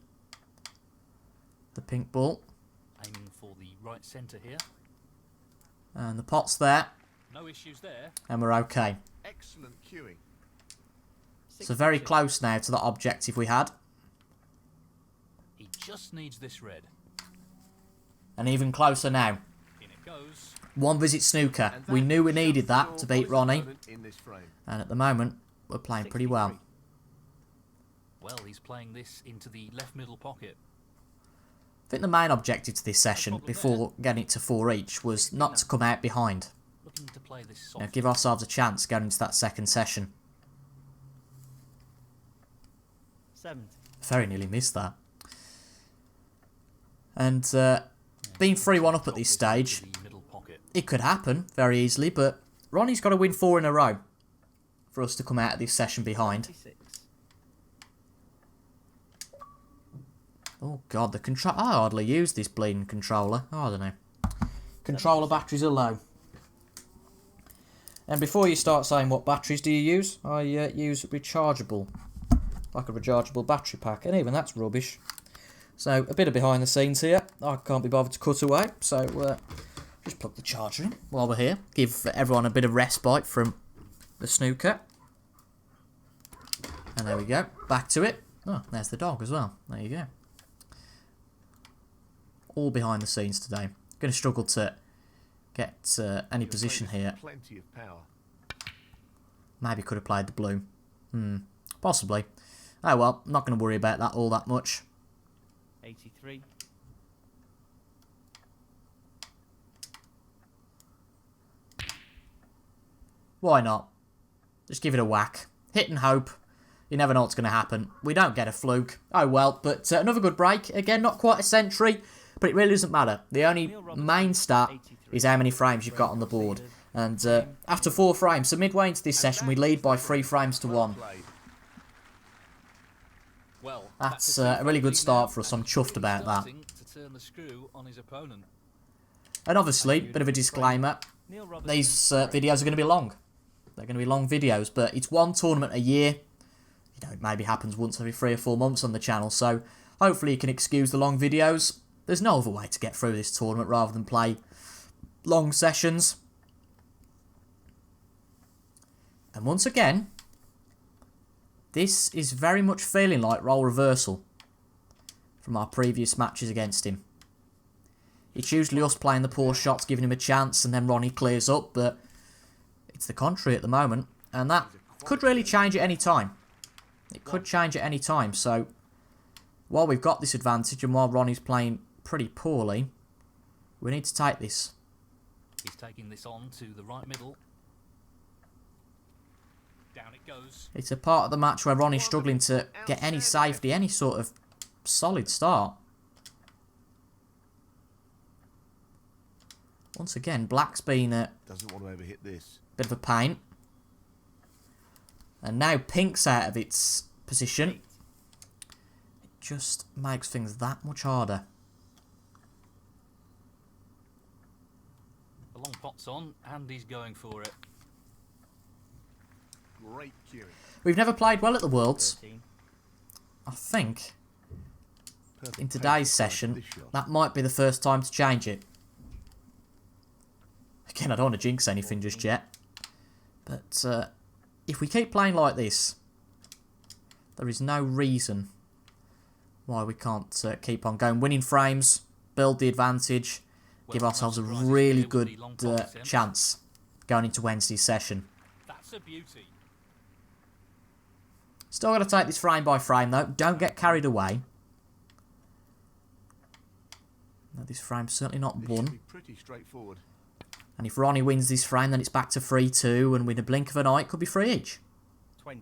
A: The pink ball.
C: Aiming for the right centre here.
A: And the pot's there.
C: No issues there.
A: And we're okay.
B: Excellent cueing.
A: So very close now to the objective we had.
C: He just needs this red.
A: And even closer now.
C: In it goes.
A: One visit snooker. We knew we needed that to beat Ronnie. And at the moment, we're playing pretty well.
C: Well, he's playing this into the left middle pocket.
A: I think the main objective to this session, before getting it to 4 each, was not to come out behind.
C: Looking to play this soft.
A: You know, give ourselves a chance going into that second session.
C: 70.
A: Very nearly missed that. And being 3-1 up at this stage, it could happen very easily, but Ronnie's got to win 4 in a row for us to come out of this session behind.
C: 76.
A: Oh god, the control. I hardly use this bleeding controller. Oh, I don't know. Controller batteries are low. And before you start saying what batteries do you use, I use rechargeable. Like a rechargeable battery pack, and even that's rubbish. So, a bit of behind the scenes here. I can't be bothered to cut away, so just plug the charger in while we're here. Give everyone a bit of respite from the snooker. And there we go. Back to it. Oh, there's the dog as well. There you go. All behind the scenes today. Going to struggle to get any position here.
B: Plenty of power.
A: Maybe could have played the blue. Possibly. Oh well, not going to worry about that all that much.
C: 83.
A: Why not? Just give it a whack. Hit and hope. You never know what's going to happen. We don't get a fluke. Oh well, but another good break. Again, not quite a century, but it really doesn't matter. The only main stat is how many frames you've got on the board. And after 4 frames, so midway into this session, we lead by 3 frames to 1.
C: Well,
A: That's a really good start for us. I'm chuffed about that.
C: To turn the screw on his opponent.
A: And obviously, bit of a disclaimer, these videos are going to be long. They're going to be long videos, but it's one tournament a year. You know, it maybe happens once every 3 or 4 months on the channel, so hopefully you can excuse the long videos. There's no other way to get through this tournament rather than play long sessions. And once again, this is very much feeling like role reversal from our previous matches against him. It's usually us playing the poor shots, giving him a chance, and then Ronnie clears up, but it's the contrary at the moment, and that could really change at any time. It could change at any time, so while we've got this advantage and while Ronnie's playing pretty poorly, we need to take this.
C: He's taking this on to the right middle. Down it goes.
A: It's a part of the match where Ronnie's struggling to get any safety, any sort of solid start. Once again, Black's been a
B: Doesn't want to overhit this.
A: bit of a pain. And now Pink's out of its position. It just makes things that much harder.
C: The long pot's on, and he's going for it.
B: Great cueing.
A: We've never played well at the Worlds.
C: 13.
A: I think
B: Perfect
A: in
B: pace
A: today's
B: for
A: session,
B: this shot.
A: that might be the first time to change it. Again, I don't want to jinx anything just yet. But if we keep playing like this, there is no reason why we can't keep on going. Winning frames, build the advantage, give ourselves a really good chance going into Wednesday's session.
C: That's a beauty.
A: Still got to take this frame by frame though. Don't get carried away. No, this frame's certainly not
B: This should
A: won.
B: be pretty straightforward.
A: And if Ronnie wins this frame, then it's back to 3-2, and with a blink of an eye, it could be 3 each.
C: 20.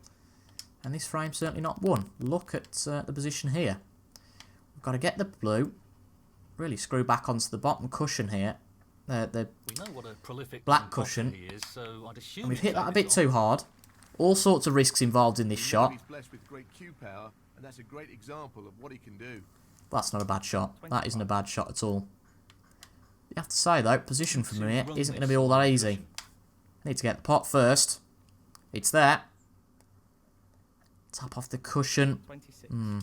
A: And this frame's certainly not won. Look at the position here. We've got to get the blue, really screw back onto the bottom cushion here. The
C: We know what a prolific
A: black
C: long potter
A: cushion.
C: he is, so I'd assume
A: And we've
C: he'd
A: hit that a
C: take
A: bit
C: this on.
A: too hard. All sorts of risks involved in this
B: We know
A: shot.
B: He's blessed with great cue power, and that's a great example of what he can do.
A: That's not a bad shot. That isn't a bad shot at all. You have to say, though, position from here isn't going to be all that easy. Need to get the pot first. It's there. Tap off the cushion.
C: 26.
A: That ain't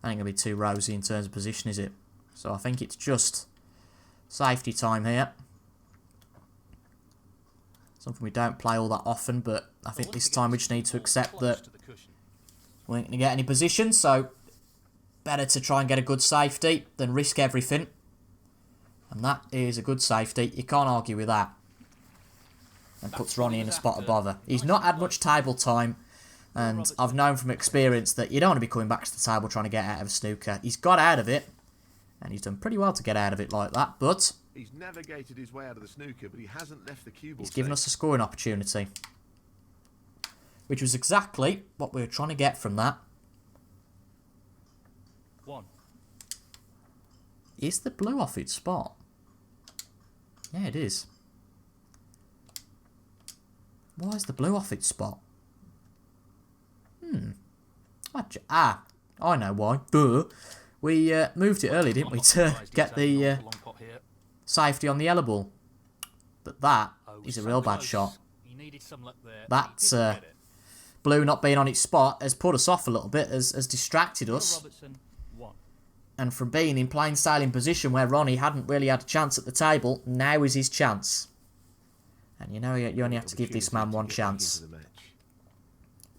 A: going to be too rosy in terms of position, is it? So I think it's just safety time here. Something we don't play all that often, but I think this time we just need to accept that we ain't going to get any position, so better to try and get a good safety than risk everything. And that is a good safety. You can't argue with that. And puts Ronnie in a spot of bother. He's not had much table time, and I've known from experience that you don't want to be coming back to the table trying to get out of a snooker. He's got out of it, and he's done pretty well to get out of it like that, but
B: He's navigated his way out of the snooker, but he hasn't left the cue ball.
A: he's given us a scoring opportunity. Which was exactly what we were trying to get from that.
C: 1.
A: Is the blue off its spot? Yeah, it is. Why is the blue off its spot? I know why. Duh. We moved it early, didn't we, to get the
C: long pot here.
A: safety on the yellow ball. But that
C: Oh,
A: is a
C: so
A: real bad
C: close.
A: shot.
C: He needed some luck there.
A: That's
C: He didn't get it.
A: blue not being on its spot has put us off a little bit, has distracted us.
C: Robertson, 1.
A: And from being in plain sailing position where Ronnie hadn't really had a chance at the table, now is his chance. And you know you only have to give this man one chance.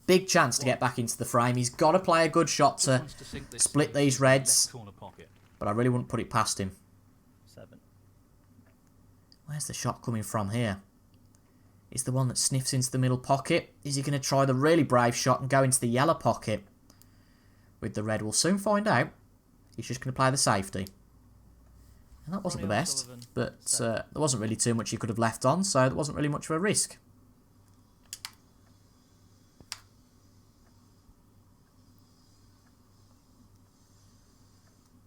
A: Big chance to get back into the frame. He's got to play a good shot to
C: Wants to sink this
A: split
C: into
A: these
C: the
A: reds.
C: left corner pocket.
A: But I really wouldn't put it past him.
C: 7.
A: Where's the shot coming from here? Is the one that sniffs into the middle pocket? Is he going to try the really brave shot and go into the yellow pocket? With the red, we'll soon find out. He's just going to play the safety. And that wasn't the
C: Ronnie
A: best,
C: O'Sullivan,
A: but there wasn't really too much he could have left on, so there wasn't really much of a risk.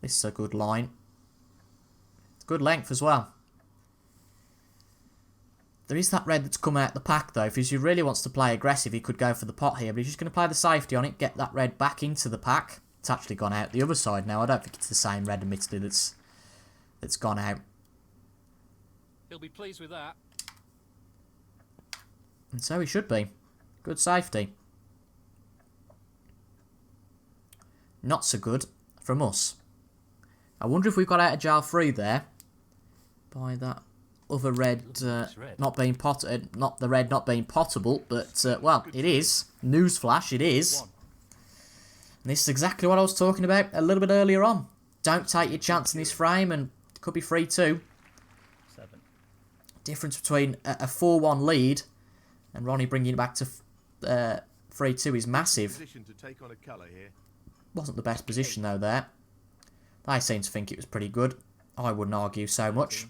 A: This is a good line. It's good length as well. There is that red that's come out the pack though. If he really wants to play aggressive, he could go for the pot here, but he's just going to play the safety on it, get that red back into the pack. It's actually gone out the other side now. I don't think it's the same red, admittedly, that's gone out.
C: He'll be pleased with that.
A: And so he should be. Good safety. Not so good from us. I wonder if we've got out of jail free there by that other red not being potted, not the red not being potable, but well, it is. Newsflash, it is. And this is exactly what I was talking about a little bit earlier on. Don't take your chance in this frame, and it could be 3-2.
C: 7.
A: Difference between a 4-1 lead and Ronnie bringing it back to 3-2 is massive.
B: Position to take on a colour here.
A: Wasn't the best position though there. They seem to think it was pretty good. I wouldn't argue so much.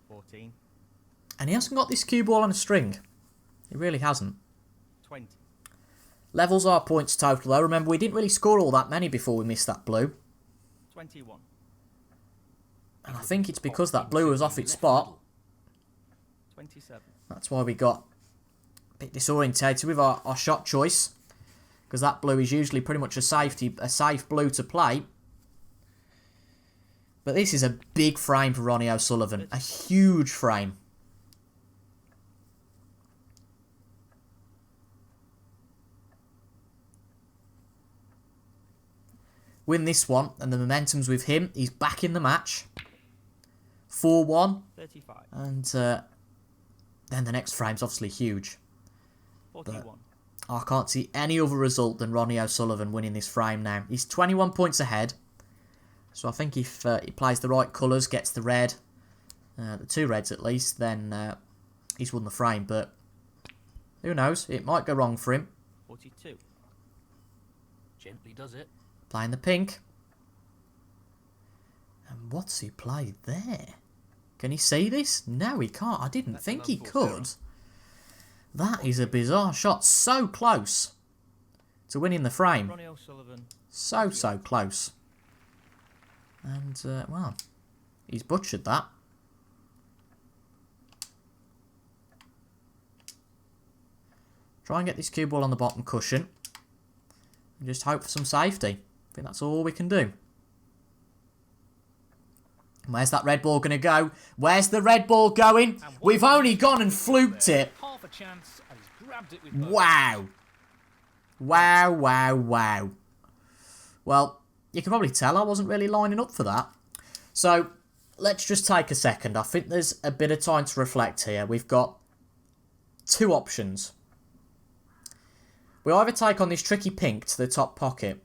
C: 14.
A: And he hasn't got this cue ball on a string. He really hasn't.
C: 20.
A: Levels are points total though. Remember, we didn't really score all that many before we missed that blue.
C: 21.
A: And I think it's because that blue was off its spot.
C: 27.
A: That's why we got a bit disorientated with our shot choice. Because that blue is usually pretty much a safe blue to play. But this is a big frame for Ronnie O'Sullivan. A huge frame. Win this one, and the momentum's with him. He's back in the match. 4-1.
C: 35.
A: And then the next frame's obviously huge.
C: 41.
A: But I can't see any other result than Ronnie O'Sullivan winning this frame now. He's 21 points ahead. So I think if he plays the right colours, gets the red, the 2 reds at least, then he's won the frame. But who knows? It might go wrong for him.
C: 42. Gently does it.
A: Playing the pink. And what's he played there? Can he see this? No, he can't. I didn't think he could. That is a bizarre shot. So close to winning the frame.
C: Ronnie O'Sullivan.
A: So close. And, well, he's butchered that. Try and get this cue ball on the bottom cushion. And just hope for some safety. I think that's all we can do. Where's that red ball going to go? Where's the red ball going? We've only gone and fluked it.
C: Half a chance, and he's grabbed it with both.
A: Wow. Wow. Well, you can probably tell I wasn't really lining up for that. So, let's just take a second. I think there's a bit of time to reflect here. We've got 2 options. We either take on this tricky pink to the top pocket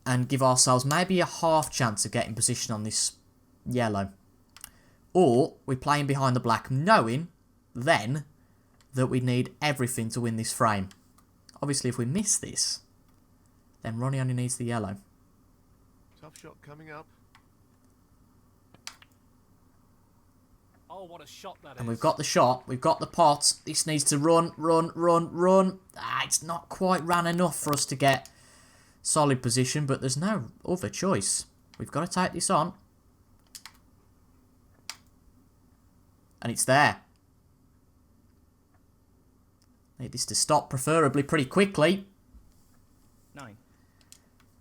A: and give ourselves maybe a half chance of getting position on this yellow. Or we play in behind the black, knowing then that we need everything to win this frame. Obviously, if we miss this, then Ronnie only needs the yellow.
B: Tough shot coming up.
C: Oh, what a shot that is.
A: And we've got the shot, we've got the pot. This needs to run. It's not quite ran enough for us to get solid position, but there's no other choice. We've got to take this on. And it's there. Need this to stop, preferably pretty quickly.
C: 9.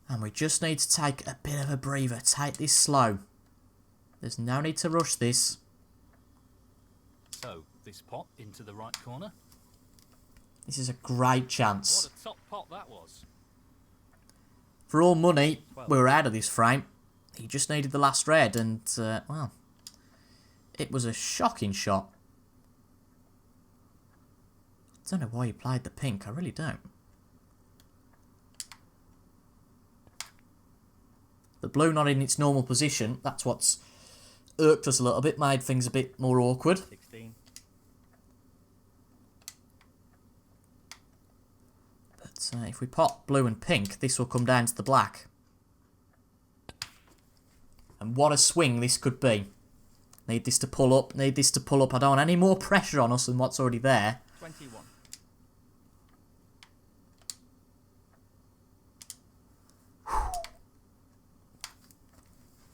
A: And we just need to take a bit of a breather. Take this slow. There's no need to rush this.
C: So, this pot into the right corner.
A: This is a great chance.
C: What a top pot that was.
A: For all money,
C: 12.
A: we were out of this frame. He just needed the last red, and, well, it was a shocking shot. I don't know why he played the pink, I really don't. The blue not in its normal position, that's what's irked us a little bit, made things a bit more awkward.
C: 16.
A: But if we pop blue and pink, this will come down to the black. And what a swing this could be. Need this to pull up, I don't want any more pressure on us than what's already there.
C: 21.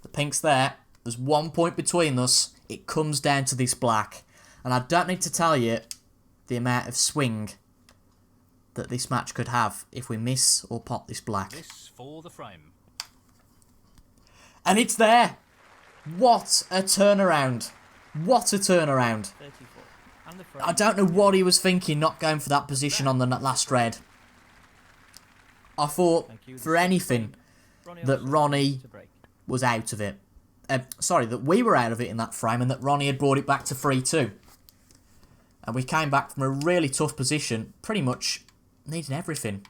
A: The pink's there. There's 1 point between us. It comes down to this black. And I don't need to tell you the amount of swing that this match could have if we miss or pop this black.
C: This for the frame.
A: And it's there. What a turnaround. What a turnaround.
C: 34. And the frame.
A: I don't know what he was thinking not going for that position on the last red. I thought
C: Thank you.
A: for anything that Ronnie
C: to break.
A: was out of it. Sorry, that we were out of it in that frame and that Ronnie had brought it back to 3-2. And we came back from a really tough position, pretty much needing everything.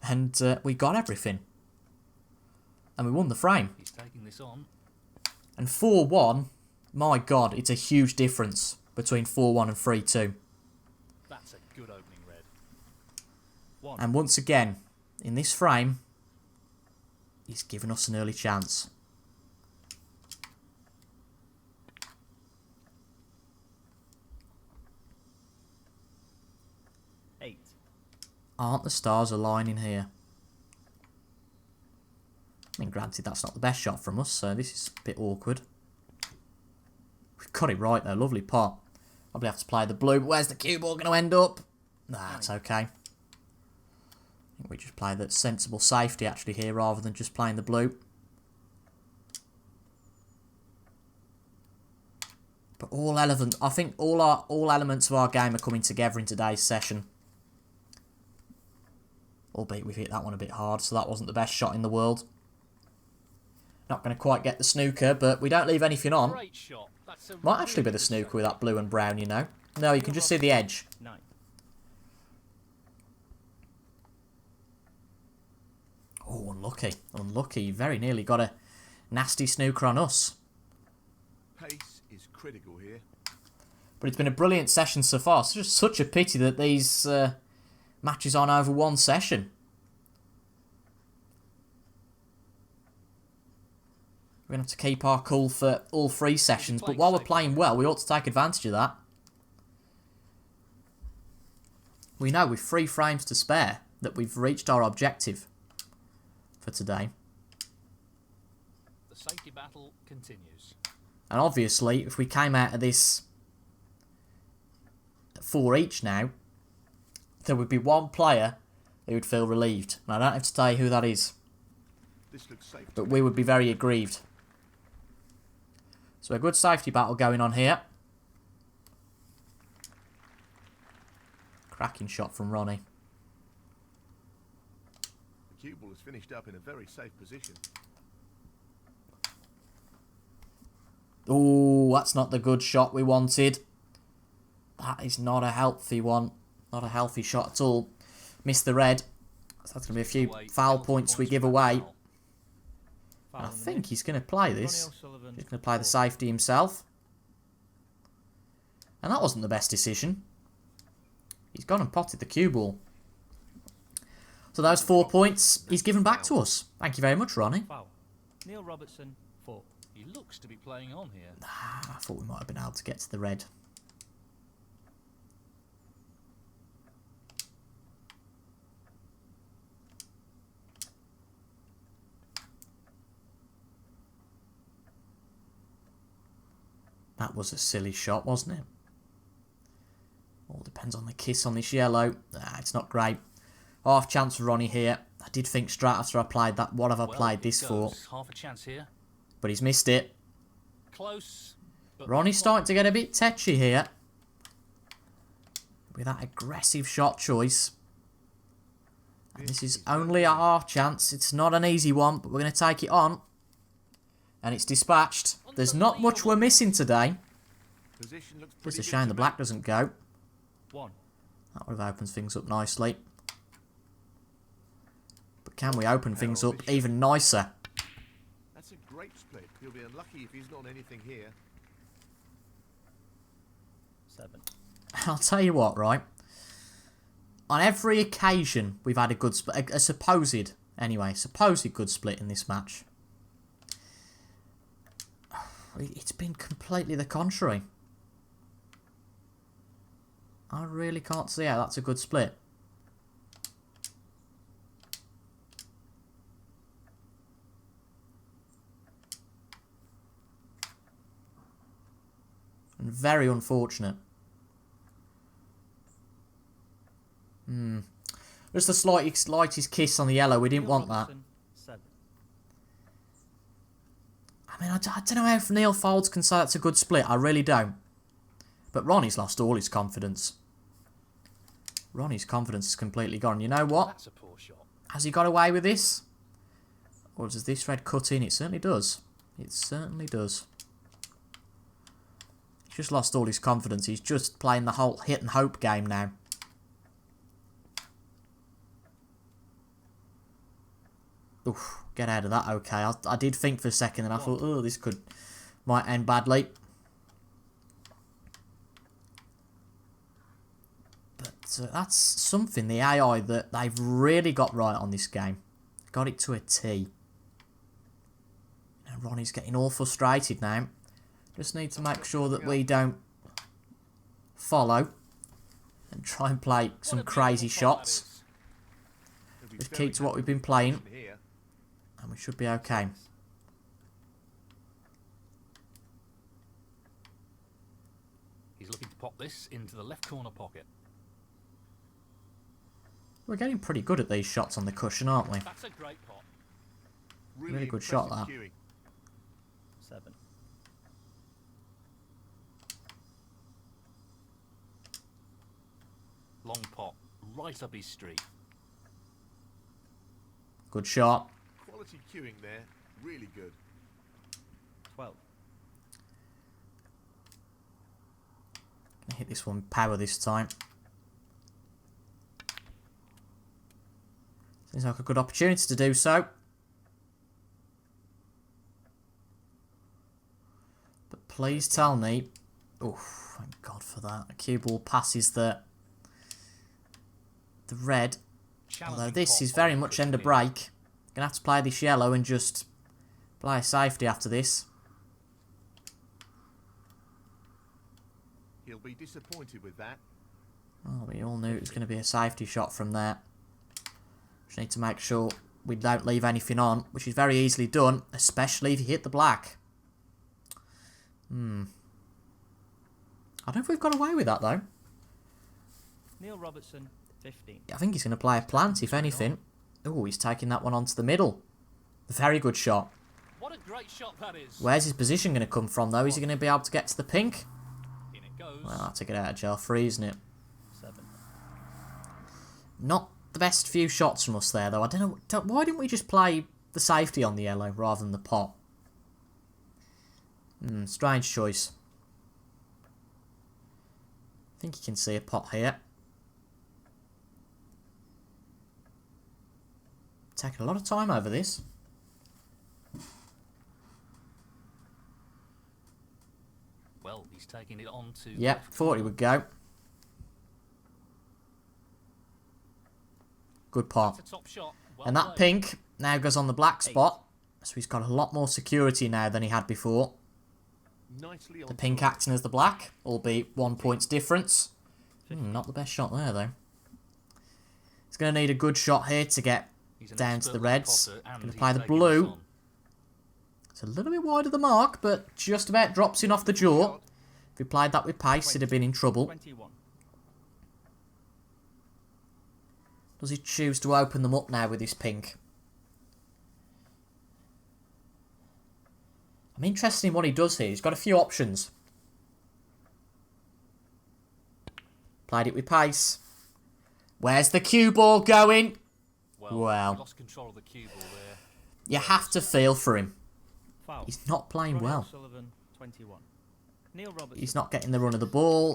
A: And we got everything. And we won the frame.
C: He's taking this on.
A: And 4-1, my God, it's a huge difference between 4-1 and 3-2.
C: That's a good opening red. 1.
A: And once again, in this frame, he's given us an early chance. Aren't the stars aligning here? I mean, granted, that's not the best shot from us, so this is a bit awkward. We've got it right, though. Lovely pot. Probably have to play the blue, but where's the cue ball going to end up? Nah, it's okay. I think we just play the sensible safety, actually, here, rather than just playing the blue. But I think all elements of our game are coming together in today's session. Albeit we've hit that one a bit hard, so that wasn't the best shot in the world. Not going to quite get the snooker, but we don't leave anything on.
C: Great shot. That's a
A: Might actually be the snooker with that blue and brown, you know. No, you can just see the edge.
C: 9.
A: Oh, unlucky. Unlucky. Very nearly got a nasty snooker on us.
B: Pace is critical here.
A: But it's been a brilliant session so far. It's just such a pity that these matches aren't over one session. We're going to have to keep our cool for all 3 sessions, but while we're playing well, we ought to take advantage of that. We know with 3 frames to spare that we've reached our objective for today.
C: The safety battle continues.
A: And obviously, if we came out of this 4 each now, there would be one player who would feel relieved. And I don't have to tell you who that is.
B: This looks safe.
A: But we would be very aggrieved. So a good safety battle going on here. Cracking shot from Ronnie.
B: The cue ball is finished up in a very safe position.
A: Oh, that's not the good shot we wanted. That is not a healthy one. Not a healthy shot at all. Missed the red. So that's going to be a few foul points we give away. And I think he's going to play this. He's going to play the safety himself. And that wasn't the best decision. He's gone and potted the cue ball. So those 4 points he's given back to us. Thank you very much, Ronnie.
C: Foul. Neil Robertson, 4. He looks to be playing on here.
A: I thought we might have been able to get to the red. That was a silly shot, wasn't it? All depends on the kiss on this yellow. It's not great. Half chance for Ronnie here. I did think straight after I played that, what have I played this for?
C: Half a chance here.
A: But he's missed it.
C: Close.
A: Ronnie's starting to get a bit tetchy here. With that aggressive shot choice. And this is only a half chance. It's not an easy one, but we're going to take it on. And it's dispatched. There's not much we're missing today. It's a shame the black doesn't go.
C: 1.
A: That would have opened things up nicely. But can we open things up even nicer?
B: That's a great split. He'll be unlucky if he's not on anything here.
C: 7.
A: I'll tell you what, right? On every occasion we've had a good split, a supposed good split in this match. It's been completely the contrary. I really can't see how that's a good split. And very unfortunate. Just the slightest kiss on the yellow. We didn't want that.
C: 7.
A: I mean, I don't know how Neil Folds can say that's a good split. I really don't. But Ronnie's lost all his confidence. Ronnie's confidence is completely gone. You know what?
C: That's a poor shot.
A: Has he got away with this? Or does this red cut in? It certainly does. It certainly does. He's just lost all his confidence. He's just playing the whole hit and hope game now. Oof, get out of that, okay. I did think for a second and I thought, oh, this might end badly. But that's something, the AI, that they've really got right on this game. Got it to a T. Now Ronnie's getting all frustrated now. Just need to make sure that we don't follow and try and play some crazy shots. Just keep to what we've been playing. And we should be okay.
C: He's looking to pop this into the left corner pocket.
A: We're getting pretty good at these shots on the cushion, aren't we?
C: That's a great pot.
A: Really good shot, that.
C: 7. Long pot, right up his street.
A: Good shot.
B: Quality cueing there, really good.
C: 12.
A: Gonna hit this one with power this time. Seems like a good opportunity to do so. But please tell me... Oh, thank God for that. A cue ball passes the red. Although this is very much end of break. Gonna have to play this yellow and just play a safety after this.
B: He'll be disappointed with that.
A: Oh, we all knew it was going to be a safety shot from there. Just need to make sure we don't leave anything on, which is very easily done, especially if you hit the black. I don't know if we've got away with that, though.
C: Neil Robertson, 15.
A: I think he's going to play a plant, if anything. Oh, he's taking that one onto the middle. Very good shot.
C: What a great shot that is.
A: Where's his position going to come from, though? Is he going to be able to get to the pink?
C: In it goes.
A: Well, that's to get out of jail free, isn't it?
C: 7.
A: Not the best few shots from us there, though. I don't know. Why didn't we just play the safety on the yellow rather than the pot? Strange choice. I think you can see a pot here. Taking a lot of time over this.
C: Well, he's taking it on to...
A: Yep, thought he would go. Good pot.
C: That's a top shot. Well
A: And that
C: played.
A: pink now goes on the black spot. So he's got a lot more security now than he had before.
B: Nicely on
A: The pink
B: top.
A: acting as the black, albeit 1 point's difference. Not the best shot there, though. He's going to need a good shot here to get
C: He's an
A: down to the
C: expert
A: reds.
C: potter and
A: Going to
C: he's
A: play the
C: taking
A: blue.
C: this on.
A: It's a little bit wide of the mark, but just about drops in off the jaw. If he played that with pace, he'd have been in trouble.
C: 21.
A: Does he choose to open them up now with his pink? I'm interested in what he does here. He's got a few options. Played it with pace. Where's the cue ball going? Well.
C: He lost control of the cue ball there.
A: You have to feel for him.
C: Foul.
A: He's not playing
C: Ronnie
A: well.
C: O'Sullivan, 21. Neil Robertson.
A: He's not getting the run of the ball,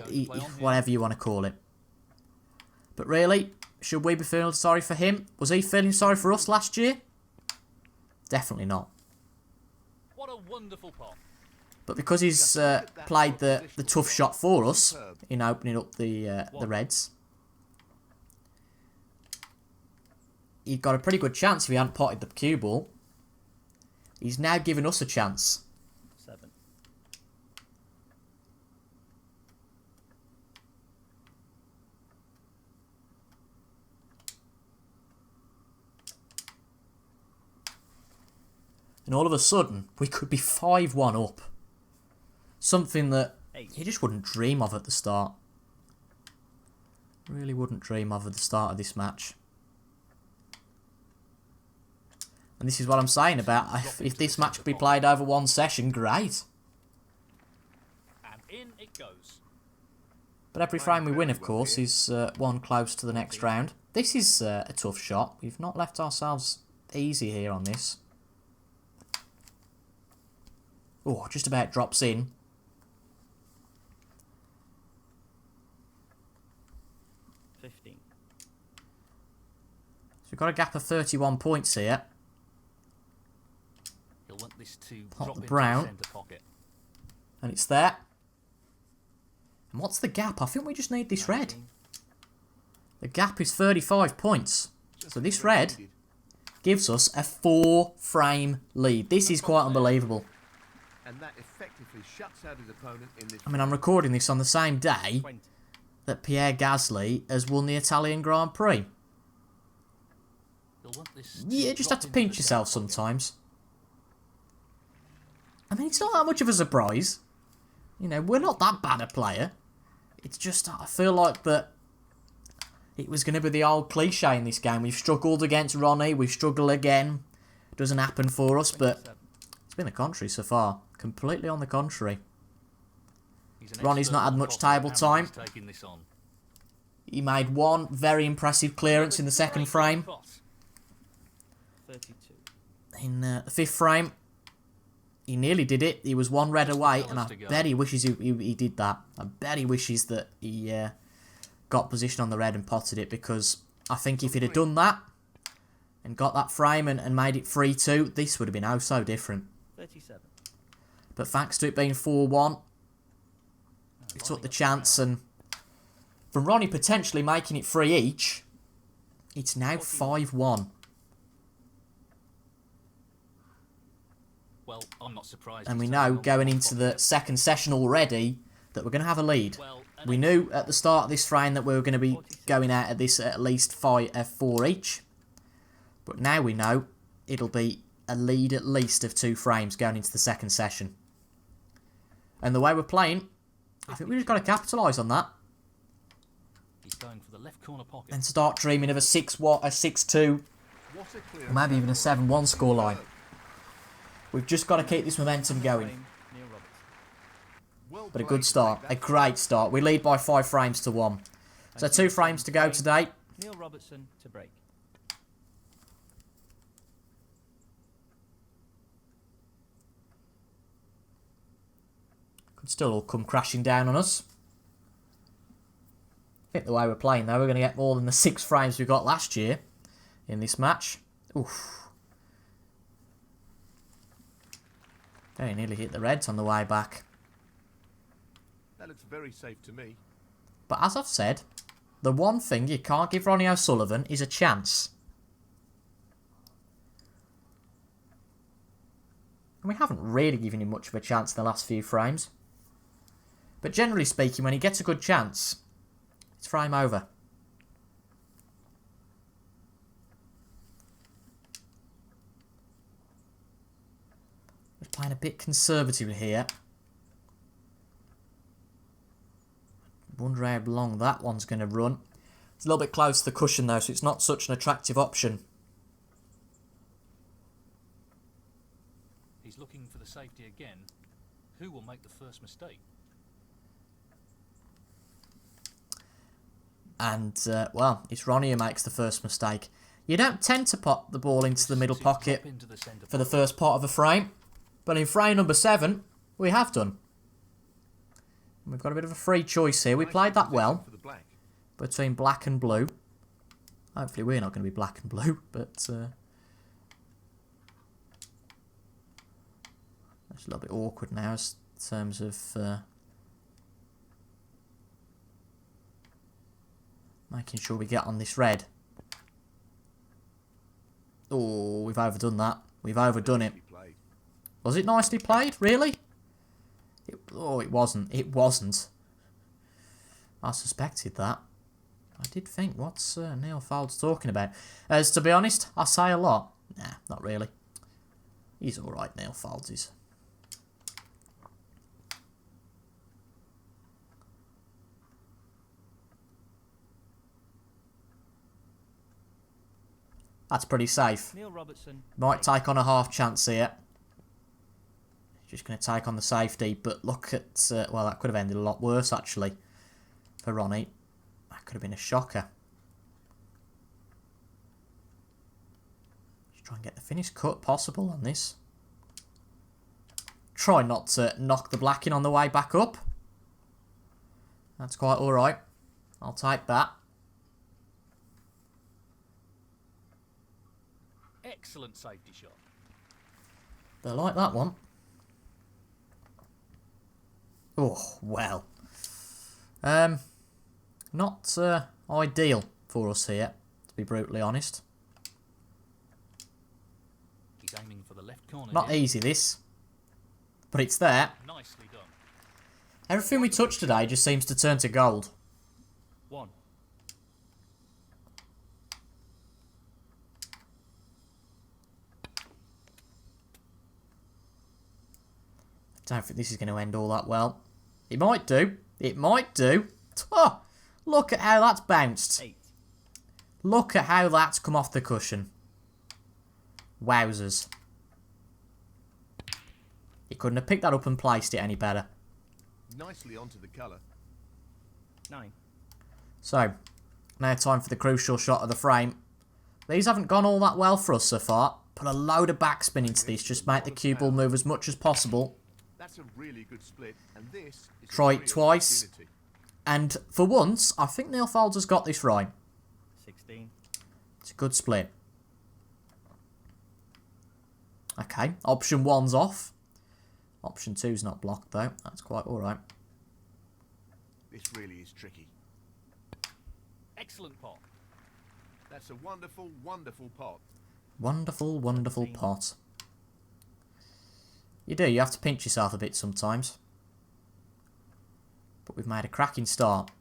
A: whatever you want to call it. But really, should we be feeling sorry for him? Was he feeling sorry for us last year? Definitely not.
C: What a wonderful pot.
A: But because he's played the tough shot for us in opening up the reds, he'd got a pretty good chance if he hadn't potted the cue ball. He's now giving us a chance.
C: 7.
A: And all of a sudden, we could be 5-1 up. Something that you just wouldn't dream of at the start. Really wouldn't dream of at the start of this match. And this is what I'm saying about if this match could be played over one session, great.
C: And in it goes.
A: But every frame we win, of course, is one close to the next round. This is a tough shot. We've not left ourselves easy here on this. Oh, just about drops in.
C: 15.
A: So we've got a gap of 31 points here.
C: He'll want this to
A: Pop
C: drop
A: the
C: into
A: brown.
C: the centre pocket.
A: And it's there. And what's the gap? I think we just need this red.
C: 19.
A: The gap is 35 points.
B: Just
A: So this
B: where
A: red
B: needed.
A: gives us a 4-frame lead. This is quite unbelievable.
B: And that effectively shuts out his opponent in this.
A: I mean, I'm recording this on the same day
C: 20.
A: that Pierre Gasly has won the Italian Grand Prix.
C: He'll want this
A: Yeah, just have
C: drop
A: to
C: into
A: pinch
C: the
A: yourself
C: centre pocket.
A: sometimes. I mean, it's not that much of a surprise. You know, we're not that bad a player. It's just, I feel like that it was going to be the old cliche in this game. We've struggled against Ronnie, we've struggled again. Doesn't happen for us, but
C: 27.
A: it's been the contrary so far. Completely on the contrary.
C: He's an
A: Ronnie's
C: expert
A: not had
C: on
A: much
C: top of
A: table
C: the
A: time.
C: hammer. He's taking this on.
A: He made one very impressive clearance in the second frame.
C: 32.
A: In the fifth frame, he nearly did it. He was one red
C: Just
A: away,
C: the
A: and I
C: colours to go.
A: bet he wishes he did that. I bet he wishes that he got position on the red and potted it, because I think if he'd have done that and got that frame and made it 3-2, this would have been oh so different.
C: 37.
A: But thanks to it being 4-1, he took the chance, and from Ronnie potentially making it 3 each, it's now 5-1.
C: Well, I'm not surprised.
A: And we
C: he's
A: know
C: taking on
A: going
C: one
A: into
C: pocket.
A: the second session already that we're going to have a lead.
C: Well,
A: We knew at the start of this frame that we were going to be going out at this at least 4 each. But now we know it'll be a lead at least of 2 frames going into the second session. And the way we're playing, I think we've just got to capitalise on that
C: He's going for the left corner pocket.
A: and start dreaming of a 6-2,
B: What a clear
A: or maybe even a 7-1 scoreline. We've just got to keep this momentum going.
C: Frame, Neil Robertson.
B: Well
A: But a
B: played
A: good
B: to
A: start,
B: make
A: a
B: that
A: great start. We lead by 5 frames to 1. So 2 frames to go today.
C: Neil Robertson to break.
A: Could still all come crashing down on us. I think the way we're playing though, we're going to get more than the 6 frames we got last year in this match. Oof. Very nearly hit the reds on the way back.
B: That looks very safe to me.
A: But as I've said, the one thing you can't give Ronnie O'Sullivan is a chance. And we haven't really given him much of a chance in the last few frames. But generally speaking, when he gets a good chance, it's frame over. Just playing a bit conservative here. Wonder how long that one's going to run. It's a little bit close to the cushion though, so it's not such an attractive option.
C: He's looking for the safety again. Who will make the first mistake?
A: And, well, it's Ronnie who makes the first mistake. You don't tend to pop the ball into the middle
C: To
A: pocket
C: drop into the centre
A: for the
C: pocket.
A: first part of a frame. But in frame number 7, we have done. And we've got a bit of a free choice here. We
B: Nice
A: played that
B: position
A: well
B: for the black.
A: between black and blue. Hopefully we're not going to be black and blue, but it's a little bit awkward now in terms of making sure we get on this red. Oh, we've overdone that. We've overdone it.
B: Nicely played.
A: Was it nicely played? Really? It wasn't. It wasn't. I suspected that. I did think, what's Neil Fould's talking about? As to be honest, I say a lot. Nah, not really. He's alright, Neil Fould's is. That's pretty safe.
C: Neil Robertson.
A: Might take on a half chance here. Just going to take on the safety, but look at... well, that could have ended a lot worse, actually. for Ronnie. That could have been a shocker. Just try and get the finished cut possible on this. Try not to knock the black in on the way back up. That's quite alright. I'll take that.
C: Excellent safety shot.
A: They like that one. Oh, well. Not ideal for us here, to be brutally honest.
C: He's aiming for the left corner.
A: Not easy, this. But it's there.
C: Nicely done.
A: Everything we touch today just seems to turn to gold.
C: 1.
A: I don't think this is going to end all that well. It might do. It might do. Oh, look at how that's bounced.
C: 8.
A: Look at how that's come off the cushion. Wowzers. He couldn't have picked that up and placed it any better.
B: Nicely onto the colour.
C: 9.
A: So, now time for the crucial shot of the frame. These haven't gone all that well for us so far. Put a load of backspin into this, just make the cue ball move as much as possible.
B: That's a really good split, and this is
A: Try
B: a
A: it
B: real
A: twice.
B: opportunity.
A: And for once, I think Neil Folds got this right.
C: 16.
A: It's a good split. Okay, option 1's off. Option 2's not blocked though. That's quite alright.
B: This really is tricky.
C: Excellent pot.
B: That's a wonderful, wonderful pot.
A: Wonderful, wonderful
C: 17.
A: pot. You do, you have to pinch yourself a bit sometimes. But we've made a cracking start.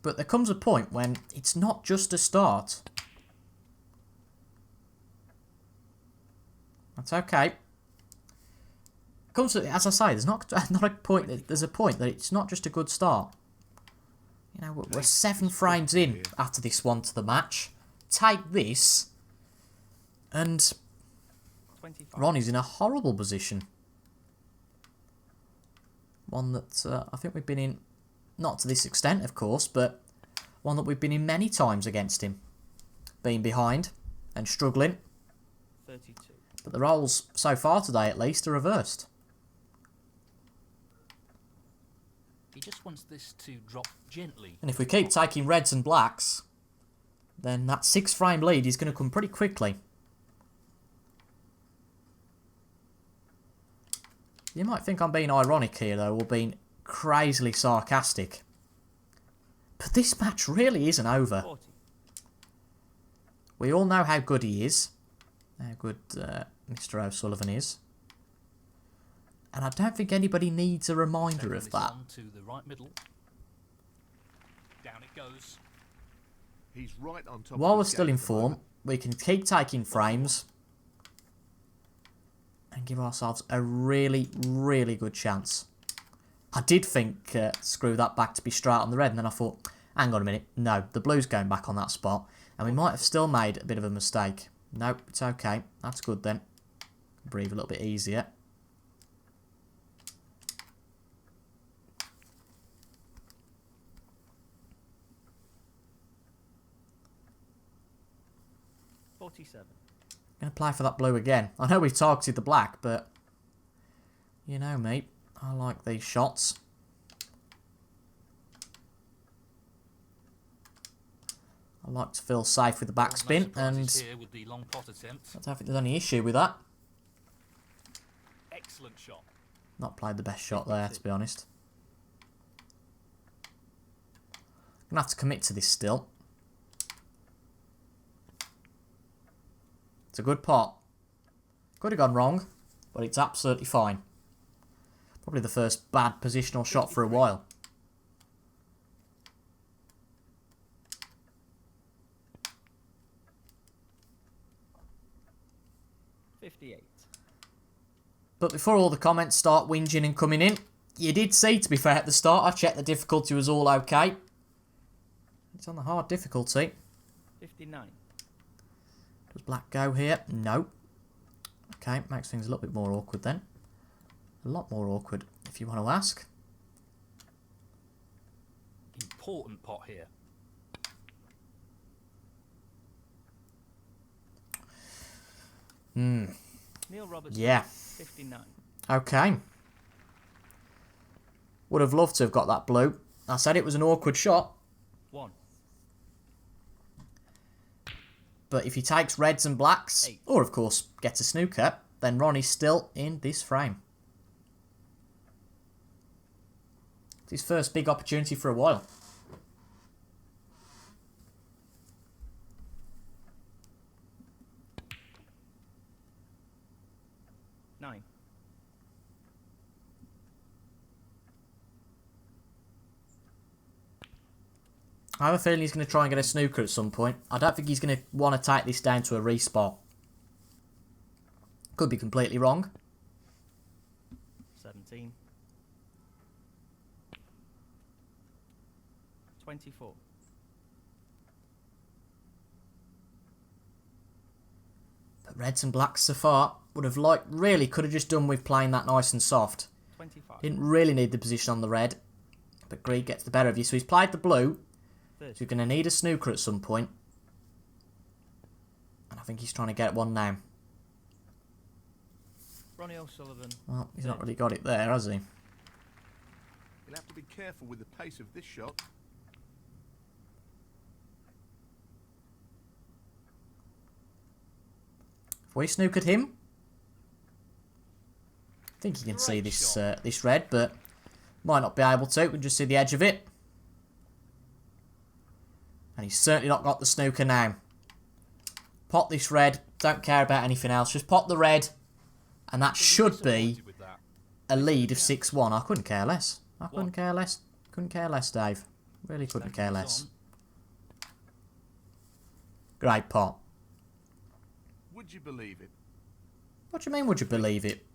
A: But there comes a point when it's not just a start. That's okay. Comes to, as I say, there's not a point. There's a point that it's not just a good start. You know, we're 7 frames in after this one to the match. Take this, and
C: 25.
A: Ronnie's in a horrible position. One that I think we've been in, not to this extent, of course, but one that we've been in many times against him. Being behind and struggling.
C: 32.
A: But the roles, so far today at least, are reversed.
C: He just wants this to drop gently.
A: And if we keep taking reds and blacks, then that 6-frame lead is going to come pretty quickly. You might think I'm being ironic here, though, or being crazily sarcastic. But this match really isn't over.
C: 40.
A: We all know how good he is. How good Mr. O'Sullivan is. And I don't think anybody needs a reminder
C: Taking
A: of
C: this
A: that.
C: on to the right middle. Down it goes.
B: He's right on top.
A: While
B: of
A: we're
B: his
A: still
B: game
A: in
B: at the
A: form,
B: moment.
A: we can keep taking frames and give ourselves a really, really good chance. I did think, screw that back to be straight on the red, and then I thought, hang on a minute, no, the blue's going back on that spot, and we might have still made a bit of a mistake. Nope, it's okay. That's good then. Breathe a little bit easier. Going to play for that blue again. I know we've targeted the black, but you know me, I like these shots. I like to feel safe with the backspin, and
C: here with the long pot attempt.
A: I don't think there's any issue with that.
C: Excellent shot.
A: Not played the best shot there, to be honest. Gonna have to commit to this still. It's a good pot. Could have gone wrong, but it's absolutely fine. Probably the first bad positional shot for a while. But before all the comments start whinging and coming in, you did see, to be fair, at the start, I checked the difficulty was all okay. It's on the hard difficulty.
C: 59.
A: Does black go here? No. Okay, makes things a little bit more awkward then. A lot more awkward, if you want to ask.
C: important pot here. Neil Robertson,
A: Yeah.
C: 59.
A: Okay. Would have loved to have got that blue. I said it was an awkward shot.
C: 1.
A: But if he takes reds and blacks,
C: 8.
A: or of course gets a snooker, then Ronnie's still in this frame. It's his first big opportunity for a while. I have a feeling he's going to try and get a snooker at some point. I don't think he's going to want to take this down to a respot. Could be completely wrong.
C: 17. 24.
A: But reds and blacks so far would have really could have just done with playing that nice and soft.
C: 25.
A: Didn't really need the position on the red. But greed gets the better of you. So he's played the blue.
C: 30.
A: So you're going to need a snooker at some point. And I think he's trying to get one now.
C: Ronnie O'Sullivan.
A: Well, he's not really got it there, has he?
B: You'll have to be careful with the pace of this shot.
A: Have we snookered him? I think you can see this this red, but might not be able to. We can just see the edge of it. And he's certainly not got the snooker now. Pot this red. Don't care about anything else. Just pot the red. And that should be a lead of 6-1. I couldn't care less. I couldn't care less. Couldn't care less, Dave. Really couldn't care less. Great pot.
B: Would you believe it?
A: What do you mean, would you believe it?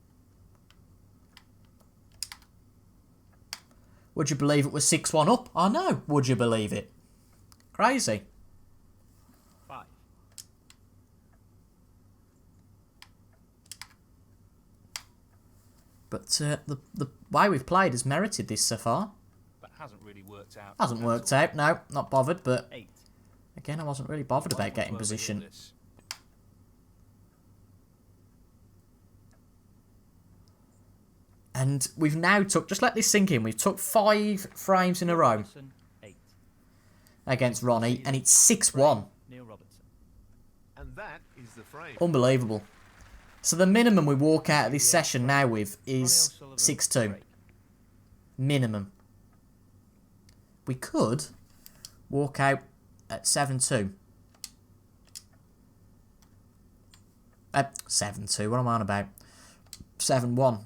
A: Would you believe it was 6-1 up? I know. Would you believe it? Crazy.
C: 5.
A: But the way we've played has merited this so far.
C: But hasn't really worked out.
A: Hasn't worked out, no. Not bothered, but
C: 8.
A: again, I wasn't really bothered about getting position. And we've now took, just let this sink in, we've took 5 frames in a row
C: 8.
A: against Ronnie, and it's 6-1.
C: Neil Robertson.
B: And that is the frame.
A: Unbelievable. So the minimum we walk out of this session now with is 6-2. Minimum. We could walk out at 7-2. 7-2, what am I on about? 7-1.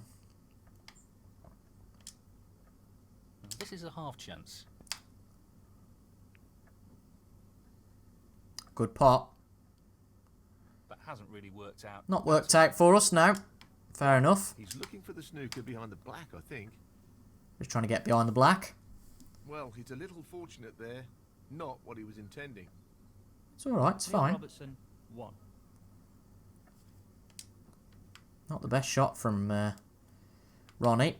C: This is a half chance.
A: Good pot.
C: But hasn't really worked out.
A: Not worked out for us now. Fair enough.
B: He's looking for the snooker behind the black, I think.
A: Just trying to get behind the black.
B: Well, he's a little fortunate there. Not what he was intending.
A: It's alright, it's
C: Neil
A: fine.
C: Robertson, 1.
A: Not the best shot from Ronnie.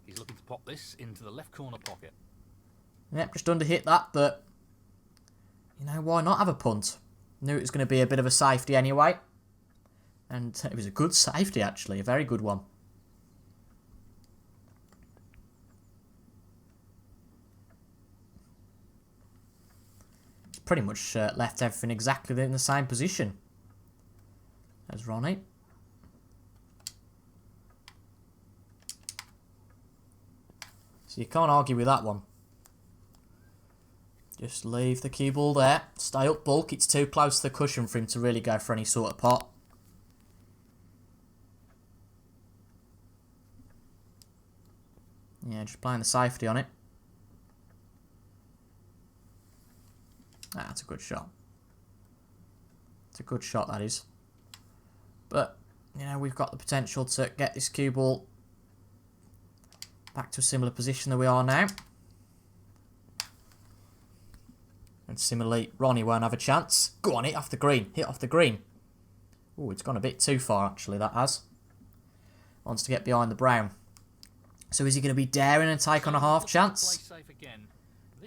C: He's looking to pop this into the left corner pocket.
A: Yep, just under hit that, but you know, why not have a punt? Knew it was going to be a bit of a safety anyway. And it was a good safety, actually. A very good one. He's pretty much left everything exactly in the same position as Ronnie. So you can't argue with that one. Just leave the cue ball there. Stay up bulk. It's too close to the cushion for him to really go for any sort of pot. Yeah, just playing the safety on it. That's a good shot. It's a good shot, that is. But, you know, we've got the potential to get this cue ball back to a similar position that we are now. And similarly, Ronnie won't have a chance. Go on, hit off the green. Hit off the green. Oh, it's gone a bit too far, actually, that has. Wants to get behind the brown. So is he going to be daring and take on a half chance?
C: Play safe again.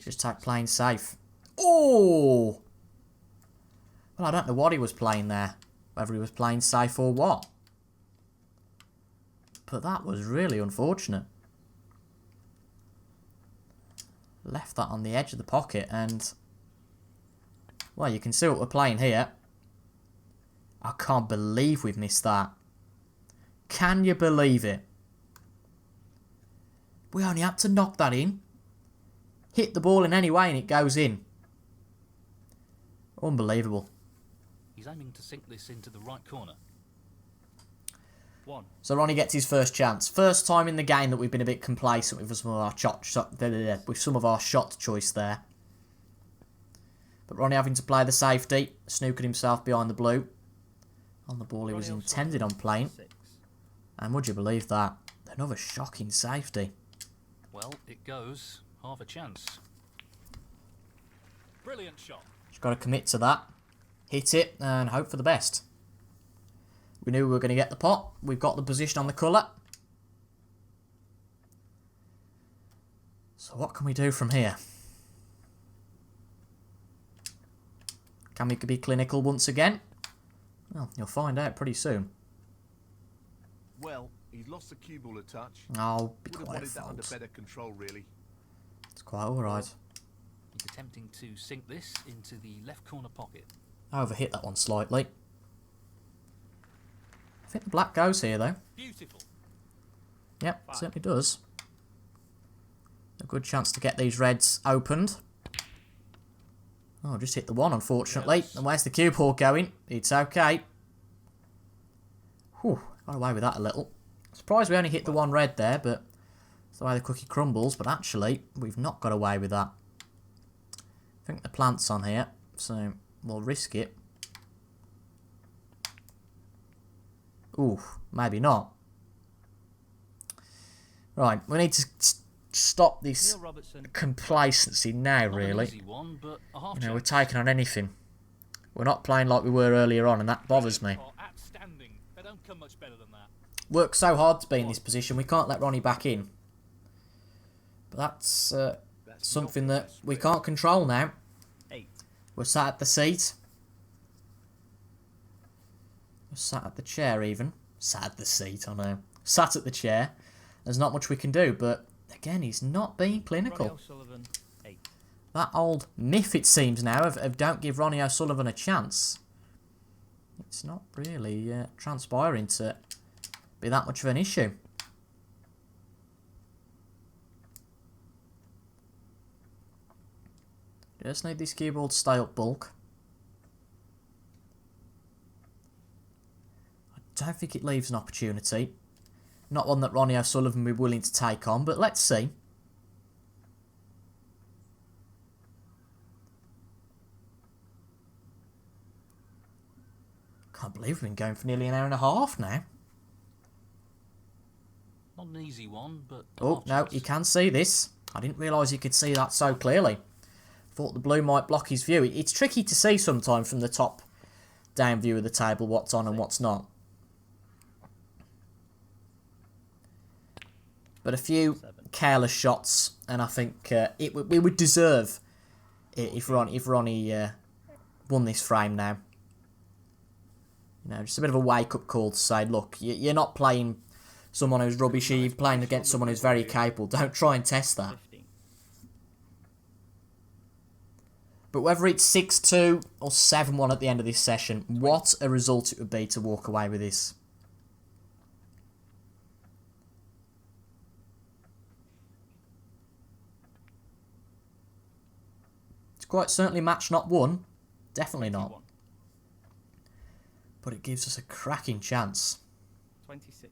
A: Just take playing safe. Oh! Well, I don't know what he was playing there. Whether he was playing safe or what. But that was really unfortunate. Left that on the edge of the pocket and... Well, you can see what we're playing here. I can't believe we've missed that. Can you believe it? We only had to knock that in. Hit the ball in any way and it goes in. Unbelievable.
C: He's aiming to sink this into the right corner. 1.
A: So Ronnie gets his first chance. First time in the game that we've been a bit complacent with some of our shot choice there. But Ronnie having to play the safety, snookered himself behind the blue. On the ball he was intended on playing. And would you believe that? Another shocking safety.
C: Well, it goes. Half a chance. Brilliant shot.
A: Just got to commit to that. Hit it and hope for the best. We knew we were going to get the pot. We've got the position on the colour. So what can we do from here? Can we be clinical once again? Well, you'll find out pretty soon.
B: Well, he's lost the cue ball a touch.
A: Oh, be
B: Would have
A: quiet,
B: wanted that under
A: folks.
B: better control, really.
A: It's quite alright.
C: He's attempting to sink this into the left corner pocket.
A: I overhit that one slightly. I think the black goes here, though.
C: Beautiful.
A: Yep, certainly does. A good chance to get these reds opened. Oh, just hit the one, unfortunately.
C: Yes.
A: And where's the cue ball going? It's okay. Whew, got away with that a little. Surprised we only hit the one red there, but it's the way the cookie crumbles. But actually, we've not got away with that. I think the plant's on here, so we'll risk it. Ooh, maybe not. Right, we need to stop this
C: Neil Robertson.
A: complacency now,
C: Not
A: really.
C: an easy one, but a half
A: You know, we're
C: chance.
A: taking on anything. We're not playing like we were earlier on, and that bothers me.
C: Oh, outstanding. They don't come much better than that.
A: Worked so hard to be in this position, we can't let Ronnie back in. But that's
B: That's
A: something
B: not the
A: that
B: best
A: we
B: way.
A: can't control now.
C: 8.
A: We're sat at the seat. We're sat at the chair, even. Sat at the seat, I know. Sat at the chair. There's not much we can do, but again, he's not being
C: Ronnie
A: clinical.
C: O'Sullivan, 8.
A: That old myth, it seems now, of don't give Ronnie O'Sullivan a chance. It's not really transpiring to be that much of an issue. Just need this cue ball to stay up bulk. I don't think it leaves an opportunity. Not one that Ronnie O'Sullivan would be willing to take on, but let's see. Can't believe we've been going for nearly an hour and a half now.
C: Not an easy one, but a
A: Oh,
C: half
A: no,
C: chance.
A: you can see this. I didn't realise you could see that so clearly. Thought the blue might block his view. It's tricky to see sometimes from the top down view of the table what's on and what's not. But a few careless shots, and I think we would deserve it if Ronnie won this frame now. You know, just a bit of a wake-up call to say, look, you're not playing someone who's rubbish, you're playing against someone who's very capable. Don't try and test that.
C: 15.
A: But whether it's 6-2 or 7-1 at the end of this session, what a result it would be to walk away with this. It's quite certainly match not won. Definitely not.
C: 21.
A: But it gives us a cracking chance.
C: 26.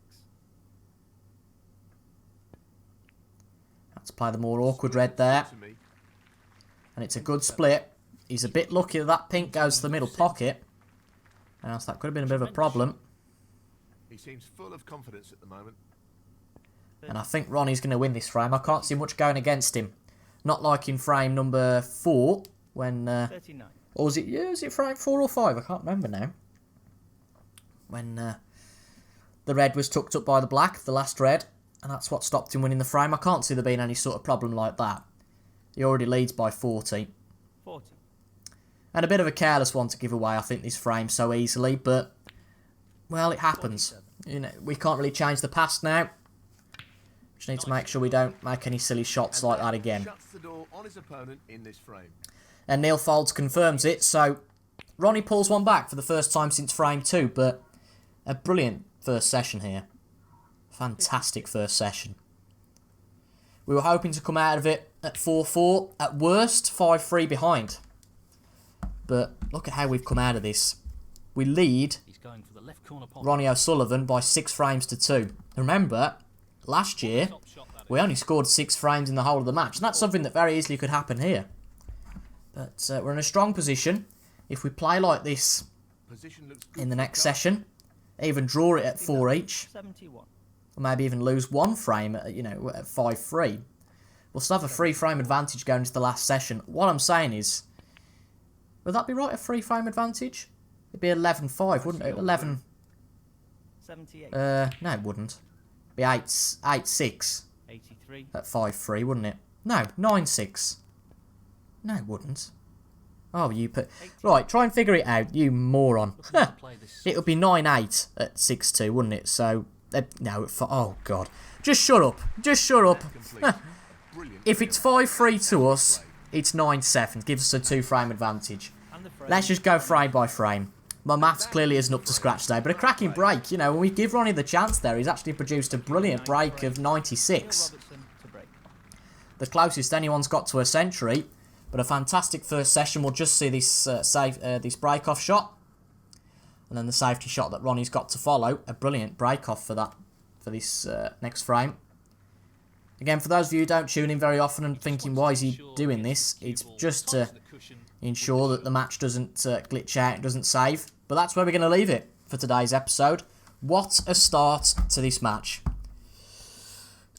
A: Had to play the more awkward red there.
B: To me.
A: And it's a good split. He's a bit lucky that pink goes to the middle pocket. Else that could have been a bit of a problem.
B: He seems full of confidence at the moment.
A: And I think Ronnie's going to win this frame. I can't see much going against him. Not like in frame number 4 when...
C: 39.
A: or was it frame 4 or 5? I can't remember now. When the red was tucked up by the black, the last red. And that's what stopped him winning the frame. I can't see there being any sort of problem like that. He already leads by 40.
C: 40.
A: And a bit of a careless one to give away, I think, this frame so easily. But, well, it happens.
C: 47.
A: You know, we can't really change the past now. Just need to make sure we don't make any silly shots like that again.
B: Shuts the door on his opponent in this frame.
A: And Neil folds, confirms it. So, Ronnie pulls one back for the first time since frame 2. But a brilliant first session here. Fantastic first session. We were hoping to come out of it at 4-4. At worst, 5-3 behind. But look at how we've come out of this. We lead
C: He's going for the left corner pocket.
A: Ronnie O'Sullivan by 6 frames to 2. Remember, last year,
C: Top shot, that is.
A: we only scored 6 frames in the whole of the match. And that's something that very easily could happen here. But we're in a strong position. If we play like this
B: Position looks good
A: in the
B: for
A: next
B: the cut.
A: session, even draw it at 4 each,
C: 71.
A: or maybe even lose 1 frame at, you know, at 5-3, we'll still have a 3 frame advantage going into the last session. What I'm saying is, would that be right, a 3 frame advantage? It'd be 11-5, wouldn't it? 11...
C: 78.
A: no, it wouldn't. It'd be 8-6
C: 83.
A: at 5-3, wouldn't it? No, 9-6. No, it wouldn't. Oh, you put... Right, try and figure it out, you moron.
C: Looking to play this
A: It would be 9-8 at 6-2, wouldn't it? So, no, oh, God. Just shut up. Just shut up.
B: Complete. Brilliant.
A: If it's 5-3 to us, it's 9-7. Gives us a 2 frame advantage.
C: and the frame.
A: Let's just go frame by frame. My maths clearly isn't up to scratch today, but a cracking break. You know, when we give Ronnie the chance there, he's actually produced a brilliant break of 96.
C: Robertson to break.
A: The closest anyone's got to a century, but a fantastic first session. We'll just see this this break-off shot, and then the safety shot that Ronnie's got to follow. A brilliant break-off for that, for this next frame. Again, for those of you who don't tune in very often and thinking, why is he doing this? It's just to ensure that the match doesn't glitch out and doesn't save. But that's where we're going to leave it for today's episode. What a start to this match.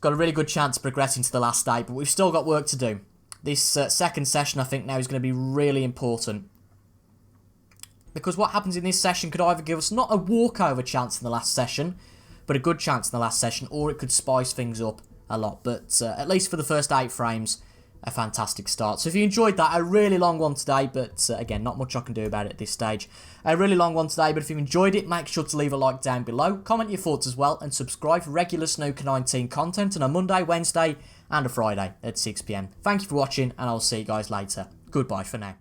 A: Got a really good chance of progressing to the last 8, but we've still got work to do. This second session, I think, now is going to be really important. Because what happens in this session could either give us not a walkover chance in the last session, but a good chance in the last session, or it could spice things up a lot. But at least for the first 8 frames, a fantastic start. So if you enjoyed that, a really long one today, but again, not much I can do about it at this stage. A really long one today, but if you enjoyed it, make sure to leave a like down below, comment your thoughts as well, and subscribe for regular Snooker 19 content on a Monday, Wednesday, and a Friday at 6 PM. Thank you for watching, and I'll see you guys later. Goodbye for now.